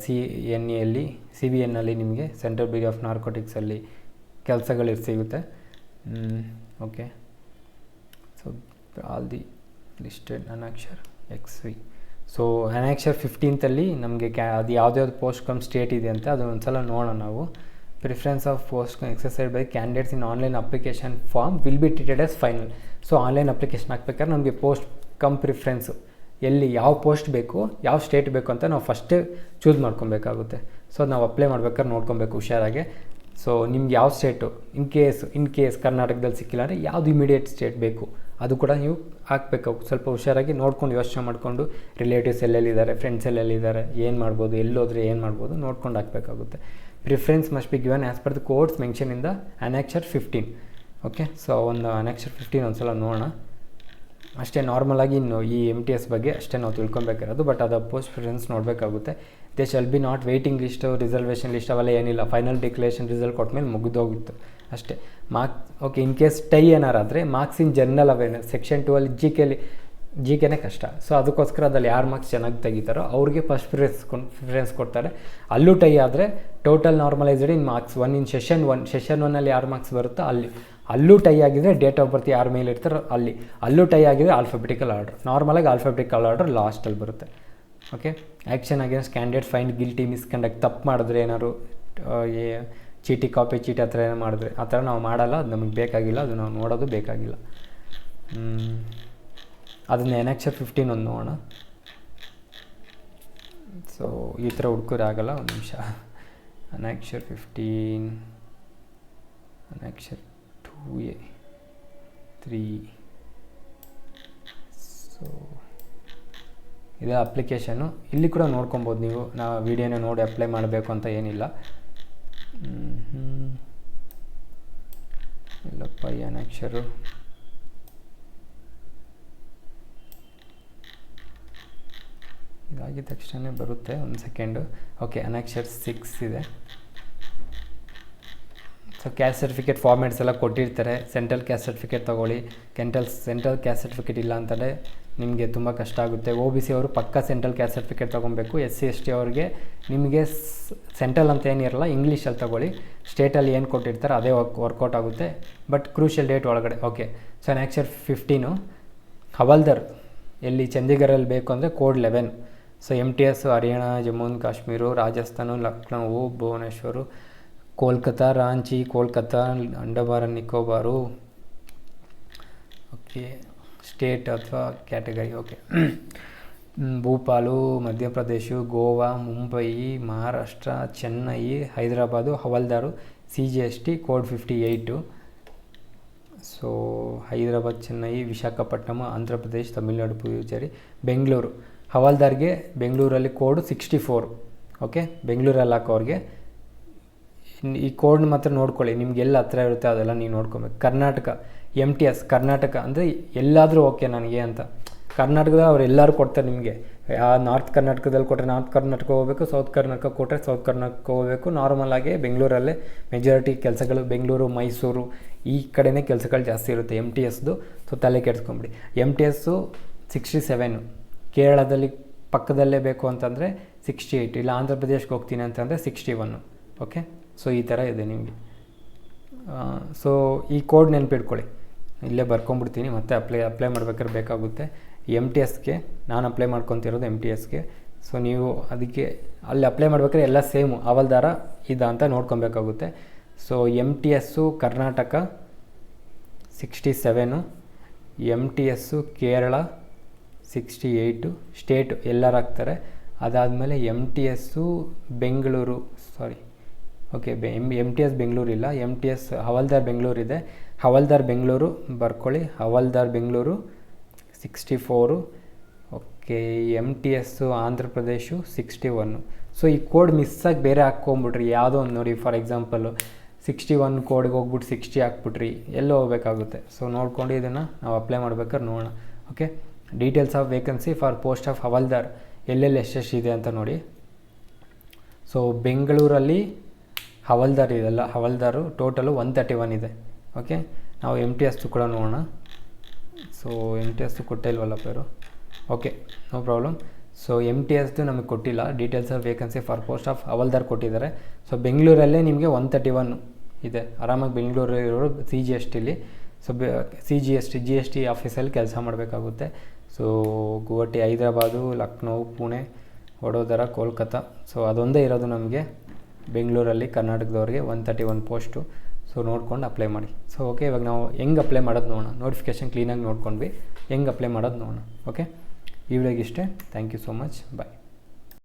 CNEಯಲ್ಲಿ CBNಲ್ಲಿ ನಿಮಗೆ ಸೆಂಟ್ರಲ್ ಬ್ಯೂರೋ ಆಫ್ ನಾರ್ಕೋಟಿಕ್ಸಲ್ಲಿ ಕೆಲಸಗಳು ಸಿಗುತ್ತೆ. Okay, so all the listed annexure XV. So annexure 15th ನಮಗೆ ಅದು ಯಾವುದ್ಯಾವ್ದು ಪೋಸ್ಟ್ ಕಮ್ ಸ್ಟೇಟ್ ಇದೆ ಅಂತ ಅದು ಒಂದು ಸಲ ನೋಡೋಣ ನಾವು. Preference of post exercise by candidates in online application form will be treated as final. So online application ಹಾಕ್ಬೇಕಾದ್ರೆ ನಮಗೆ ಪೋಸ್ಟ್ ಕಮ್ ಪ್ರಿಫರೆನ್ಸು ಎಲ್ಲಿ ಯಾವ ಪೋಸ್ಟ್ ಬೇಕು, ಯಾವ ಸ್ಟೇಟ್ ಬೇಕು ಅಂತ ನಾವು ಫಸ್ಟೇ ಚೂಸ್ ಮಾಡ್ಕೊಬೇಕಾಗುತ್ತೆ. ಸೊ ನಾವು ಅಪ್ಲೈ ಮಾಡ್ಬೇಕಾದ್ರೆ ನೋಡ್ಕೊಬೇಕು ಹುಷಾರಾಗೆ. ಸೊ ನಿಮ್ಗೆ ಯಾವ ಸ್ಟೇಟು ಇನ್ ಕೇಸ್ ಕರ್ನಾಟಕದಲ್ಲಿ ಸಿಕ್ಕಿಲ್ಲ ಅಂದರೆ ಯಾವುದು ಇಮಿಡಿಯೇಟ್ ಸ್ಟೇಟ್ ಬೇಕು ಅದು ಕೂಡ ನೀವು ಹಾಕಬೇಕು. ಸ್ವಲ್ಪ ಹುಷಾರಾಗಿ ನೋಡ್ಕೊಂಡು ಯೋಚನೆ ಮಾಡಿಕೊಂಡು ರಿಲೇಟಿವ್ಸ್ ಎಲ್ಲೆಲ್ಲಿದ್ದಾರೆ, ಫ್ರೆಂಡ್ಸ್ ಎಲ್ಲೆಲ್ಲಿದ್ದಾರೆ, ಏನು ಮಾಡ್ಬೋದು, ಎಲ್ಲೋದ್ರೆ ಏನು ಮಾಡ್ಬೋದು ನೋಡ್ಕೊಂಡು ಹಾಕಬೇಕಾಗುತ್ತೆ. Preference must be given as per the codes mention in the annexure 15. Okay, so ಒಂದು ಅನಾಕ್ಷರ್ 15 ಒಂದು ಸಲ ನೋಡೋಣ ಅಷ್ಟೇ. ನಾರ್ಮಲಾಗಿ ಇನ್ನು ಈ MTS ಬಗ್ಗೆ ಅಷ್ಟೇ ನಾವು ತಿಳ್ಕೊಬೇಕಾಗಿರೋದು, ಬಟ್ ಅದು ಪೋಸ್ಟ್ ಪ್ರಿಫರೆನ್ಸ್ ನೋಡಬೇಕಾಗುತ್ತೆ. They shall be not waiting list, reservation list ಅವೆಲ್ಲ ಏನಿಲ್ಲ. ಫೈನಲ್ ಡಿಕ್ಲೇರೇಷನ್ ರಿಸಲ್ಟ್ ಕೊಟ್ಟಮೇಲೆ ಮುಗಿದೋಗಿತ್ತು ಅಷ್ಟೇ. ಓಕೆ, ಇನ್ ಕೇಸ್ ಟೈ ಏನಾರಾದರೆ marks in general awareness section 2ಅಲ್ಲಿ ಜಿ ಕೆನೇ ಕಷ್ಟ. ಸೊ ಅದಕ್ಕೋಸ್ಕರ ಅದ್ರಲ್ಲಿ ಯಾರು ಮಾರ್ಕ್ಸ್ ಚೆನ್ನಾಗಿ ತೆಗಿತಾರೋ ಅವ್ರಿಗೆ ಫಸ್ಟ್ ಪ್ರಿಫರೆನ್ಸ್ ಕೊಡ್ತಾರೆ. ಅಲ್ಲೂ ಟೈ ಆದರೆ ಟೋಟಲ್ ನಾರ್ಮಲೈಸ್ಡ್ ಇನ್ ಮಾರ್ಕ್ಸ್ 1 ಇನ್ ಸೆಷನ್ 1 ಯಾರು ಮಾರ್ಕ್ಸ್ ಬರುತ್ತೋ ಅಲ್ಲೂ ಟೈ ಆಗಿದ್ರೆ ಡೇಟ್ ಆಫ್ ಬರ್ತ್ ಯಾರ ಮೇಲೆ ಇರ್ತಾರೋ ಅಲ್ಲೂ ಟೈ ಆಗಿದ್ರೆ ಆಲ್ಫಾಬೆಟಿಕಲ್ ಆರ್ಡರ್. ನಾರ್ಮಲಾಗಿ ಆಲ್ಫಾಬೆಟಿಕಲ್ ಆರ್ಡರ್ ಲಾಸ್ಟಲ್ಲಿ ಬರುತ್ತೆ. Okay, action against candidate find guilty misconduct, ತಪ್ಪು ಮಾಡಿದ್ರೆ ಏನಾದ್ರು ಕಾಪಿ ಚೀಟಿ ಆ ಥರ ಏನೋ ಮಾಡಿದ್ರೆ ಆ ಥರ ನಾವು ಮಾಡಲ್ಲ, ಅದು ನಮಗೆ ಬೇಕಾಗಿಲ್ಲ, ಅದು ನಾವು ನೋಡೋದು ಬೇಕಾಗಿಲ್ಲ. ಅದನ್ನು ಅನಾಕ್ಷರ್ 15 ಒಂದು ನೋಡೋಣ. ಸೊ ಈ ಥರ ಹುಡ್ಕೋರು ಆಗಲ್ಲ, ಒಂದು ನಿಮಿಷ. ಅನಾಕ್ಷರ್ 15, ಅನಾಕ್ಷರ್ 2A 3. ಸೊ ಇದು ಅಪ್ಲಿಕೇಶನು. ಇಲ್ಲಿ ಕೂಡ ನೋಡ್ಕೊಬೋದು ನೀವು, ನಾವು ವಿಡಿಯೋನ ನೋಡಿ ಅಪ್ಲೈ ಮಾಡಬೇಕು ಅಂತ ಏನಿಲ್ಲ. ಇಲ್ಲಪ್ಪ ಈ ಅನಾಕ್ಷರು ಇದಾಗಿದ ತಕ್ಷಣ ಬರುತ್ತೆ, ಒಂದು ಸೆಕೆಂಡು. ಓಕೆ, ಅನಾಕ್ಷರ್ 6 ಇದೆ. ಸೊ ಕ್ಯಾಸ್ಟ್ ಸರ್ಟಿಫಿಕೇಟ್ ಫಾರ್ಮೇಟ್ಸ್ ಎಲ್ಲ ಕೊಟ್ಟಿರ್ತಾರೆ. ಸೆಂಟ್ರಲ್ ಕ್ಯಾಸ್ಟ್ ಸರ್ಟಿಫಿಕೇಟ್ ತೊಗೊಳ್ಳಿ. ಸೆಂಟ್ರಲ್ ಕ್ಯಾಸ್ಟ್ ಸರ್ಟಿಫಿಕೇಟ್ ಇಲ್ಲ ಅಂತಂದರೆ ನಿಮಗೆ ತುಂಬ ಕಷ್ಟ ಆಗುತ್ತೆ. OBC ಅವರು ಪಕ್ಕ ಸೆಂಟ್ರಲ್ ಕ್ಯಾಸ್ಟ್ ಸರ್ಟಿಫಿಕೇಟ್ ತೊಗೊಬೇಕು. SC ST ಅವ್ರಿಗೆ ನಿಮಗೆ ಸೆಂಟ್ರಲ್ ಅಂತ ಏನಿರಲ್ಲ, ಇಂಗ್ಲೀಷಲ್ಲಿ ತೊಗೊಳ್ಳಿ. ಸ್ಟೇಟಲ್ಲಿ ಏನು ಕೊಟ್ಟಿರ್ತಾರೆ ಅದೇ ವರ್ಕೌಟ್ ಆಗುತ್ತೆ, ಬಟ್ ಕ್ರೂಷಿಯಲ್ ಡೇಟ್ ಒಳಗಡೆ. ಓಕೆ, ಸೊ ಅನಾಕ್ಷರ್ 15 ಹವಲ್ದಾರ್ ಎಲ್ಲಿ ಚಂಡೀಗಢಲ್ಲಿ ಬೇಕು ಅಂದರೆ code 11. So MTS Haryana, Jammu and Kashmir, Rajasthan, Lucknow, Bhubaneswar, Kolkata, Ranchi, Kolkata, Andaman ನಿಕೋಬಾರು. Okay, state ಅಥವಾ category. Okay, ಭೂಪಾಲು Madhya Pradesh, Goa, Mumbai, Maharashtra, Chennai, Hyderabad, ಹವಲ್ದಾರು, CGST code 58. So Hyderabad, Chennai, Visakhapatnam, Andhra Pradesh, Tamil Nadu, Puducherry, Bengaluru. ಹವಾಲ್ದಾರ್ಗೆ ಬೆಂಗಳೂರಲ್ಲಿ ಕೋಡ್ 64. ಓಕೆ, ಬೆಂಗಳೂರಲ್ಲಿ ಹಾಕೋರಿಗೆ ಈ ಕೋಡ್ನ ಮಾತ್ರ ನೋಡ್ಕೊಳ್ಳಿ, ನಿಮಗೆಲ್ಲ ಹತ್ರ ಇರುತ್ತೆ ಅದೆಲ್ಲ ನೀವು ನೋಡ್ಕೊಬೇಕು. ಕರ್ನಾಟಕ MTS ಕರ್ನಾಟಕ ಅಂದರೆ ಎಲ್ಲಾದರೂ ಓಕೆ ನನಗೆ ಅಂತ. ಕರ್ನಾಟಕದಲ್ಲಿ ಅವ್ರು ಎಲ್ಲರೂ ಕೊಡ್ತಾರೆ ನಿಮಗೆ. ನಾರ್ತ್ ಕರ್ನಾಟಕದಲ್ಲಿ ಕೊಟ್ಟರೆ ನಾರ್ತ್ ಕರ್ನಾಟಕ ಹೋಗಬೇಕು, ಸೌತ್ ಕರ್ನಾಟಕ ಕೊಟ್ಟರೆ ಸೌತ್ ಕರ್ನಾಟಕ ಹೋಗಬೇಕು. ನಾರ್ಮಲಾಗಿ ಬೆಂಗಳೂರಲ್ಲೇ ಮೆಜಾರಿಟಿ ಕೆಲಸಗಳು, ಬೆಂಗಳೂರು, ಮೈಸೂರು ಈ ಕಡೆಯೇ ಕೆಲಸಗಳು ಜಾಸ್ತಿ ಇರುತ್ತೆ MTSದು. ಸೊ ತಲೆ ಕೆಡಿಸ್ಕೊಂಬಿಡಿ. MTS 67. ಕೇರಳದಲ್ಲಿ ಪಕ್ಕದಲ್ಲೇ ಬೇಕು ಅಂತಂದರೆ 68, ಇಲ್ಲ ಆಂಧ್ರ ಪ್ರದೇಶಕ್ಕೆ ಹೋಗ್ತೀನಿ ಅಂತಂದರೆ 61. ಓಕೆ, ಸೊ ಈ ಥರ ಇದೆ ನಿಮಗೆ. ಸೊ ಈ ಕೋಡ್ ನೆನಪಿಟ್ಕೊಳ್ಳಿ, ಇಲ್ಲೇ ಬರ್ಕೊಂಬಿಡ್ತೀನಿ, ಮತ್ತೆ ಅಪ್ಲೈ ಮಾಡ್ಬೇಕಾದ್ರೆ ಬೇಕಾಗುತ್ತೆ. MTSಗೆ ನಾನು ಅಪ್ಲೈ ಮಾಡ್ಕೊತಿರೋದು MTSಗೆ. ಸೊ ನೀವು ಅದಕ್ಕೆ ಅಲ್ಲಿ ಅಪ್ಲೈ ಮಾಡ್ಬೇಕಾದ್ರೆ ಎಲ್ಲ ಸೇಮು ಹವಾಲ್ದಾರ ಇದೆ ಅಂತ ನೋಡ್ಕೊಬೇಕಾಗುತ್ತೆ. So MTS Karnataka 67, MTS Kerala 68, state ಎಲ್ಲರೂ ಹಾಕ್ತಾರೆ. ಅದಾದಮೇಲೆ MTS Bengaluru, okay, MTS Bengaluru ಇಲ್ಲ, MTS ಹವಾಲ್ದಾರ್ ಬೆಂಗಳೂರು ಇದೆ. ಹವಾಲ್ದಾರ್ ಬೆಂಗಳೂರು ಬರ್ಕೊಳ್ಳಿ, ಹವಾಲ್ದಾರ್ Bengaluru 64. Okay, MTS Andhra Pradesh 61. So ಈ ಕೋಡ್ ಮಿಸ್ಸಾಗಿ ಬೇರೆ ಹಾಕ್ಕೊಂಬಿಟ್ರಿ ಯಾವುದೋ ಒಂದು ನೋಡಿ, ಫಾರ್ ಎಕ್ಸಾಂಪಲು 61 ಕೋಡ್ಗೆ ಹೋಗ್ಬಿಟ್ಟು 60 ಹಾಕ್ಬಿಟ್ರಿ, ಎಲ್ಲೋ ಹೋಗ್ಬೇಕಾಗುತ್ತೆ. ಸೊ ನೋಡ್ಕೊಂಡು ಇದನ್ನು ನಾವು ಅಪ್ಲೈ ಮಾಡ್ಬೇಕಾದ್ರೆ ನೋಡೋಣ. Okay, details of vacancy for post of havaldar ಎಲ್ಲೆಲ್ಲಿ ಎಷ್ಟೆಷ್ಟಿದೆ ಅಂತ ನೋಡಿ. ಸೊ ಬೆಂಗಳೂರಲ್ಲಿ ಹವಾಲ್ದಾರ್ ಇದೆಲ್ಲ, ಹವಾಲ್ದಾರು ಟೋಟಲು 131 ಇದೆ. ಓಕೆ, ನಾವು MTS ಕೂಡ ನೋಡೋಣ. ಸೊ MTS ಕೊಟ್ಟೇ ಇಲ್ವಲ್ಲಪ್ಪ ಇವರು. Okay, no problem. So MTS ನಮಗೆ ಕೊಟ್ಟಿಲ್ಲ. Details of vacancy for post of havaldar ಕೊಟ್ಟಿದ್ದಾರೆ. ಸೊ ಬೆಂಗಳೂರಲ್ಲೇ ನಿಮಗೆ 131 ಇದೆ. ಆರಾಮಾಗಿ ಬೆಂಗಳೂರಲ್ಲಿರೋರು CGSTಲಿ, ಸೊ GST ಆಫೀಸಲ್ಲಿ ಕೆಲಸ ಮಾಡಬೇಕಾಗುತ್ತೆ. ಸೊ ಗುವಾಹಟಿ, ಹೈದರಾಬಾದು, ಲಕ್ನೋ, ಪುಣೆ, ವಡೋದರ, ಕೋಲ್ಕತ್ತಾ, ಸೊ ಅದೊಂದೇ ಇರೋದು ನಮಗೆ ಬೆಂಗಳೂರಲ್ಲಿ ಕರ್ನಾಟಕದವ್ರಿಗೆ 131 ಪೋಸ್ಟು. ಸೊ ನೋಡ್ಕೊಂಡು ಅಪ್ಲೈ ಮಾಡಿ. ಸೊ ಓಕೆ, ಇವಾಗ ನಾವು ಹೆಂಗೆ ಅಪ್ಲೈ ಮಾಡೋದು ನೋಡೋಣ. ನೋಟಿಫಿಕೇಷನ್ ಕ್ಲೀನಾಗಿ ನೋಡ್ಕೊಂಡ್ವಿ, ಹೆಂಗೆ ಅಪ್ಲೈ ಮಾಡೋದು ನೋಡೋಣ. ಓಕೆ, ಈ ವಿಡಿಯೋಗೆ ಇಷ್ಟೇ. Thank you so much. Bye.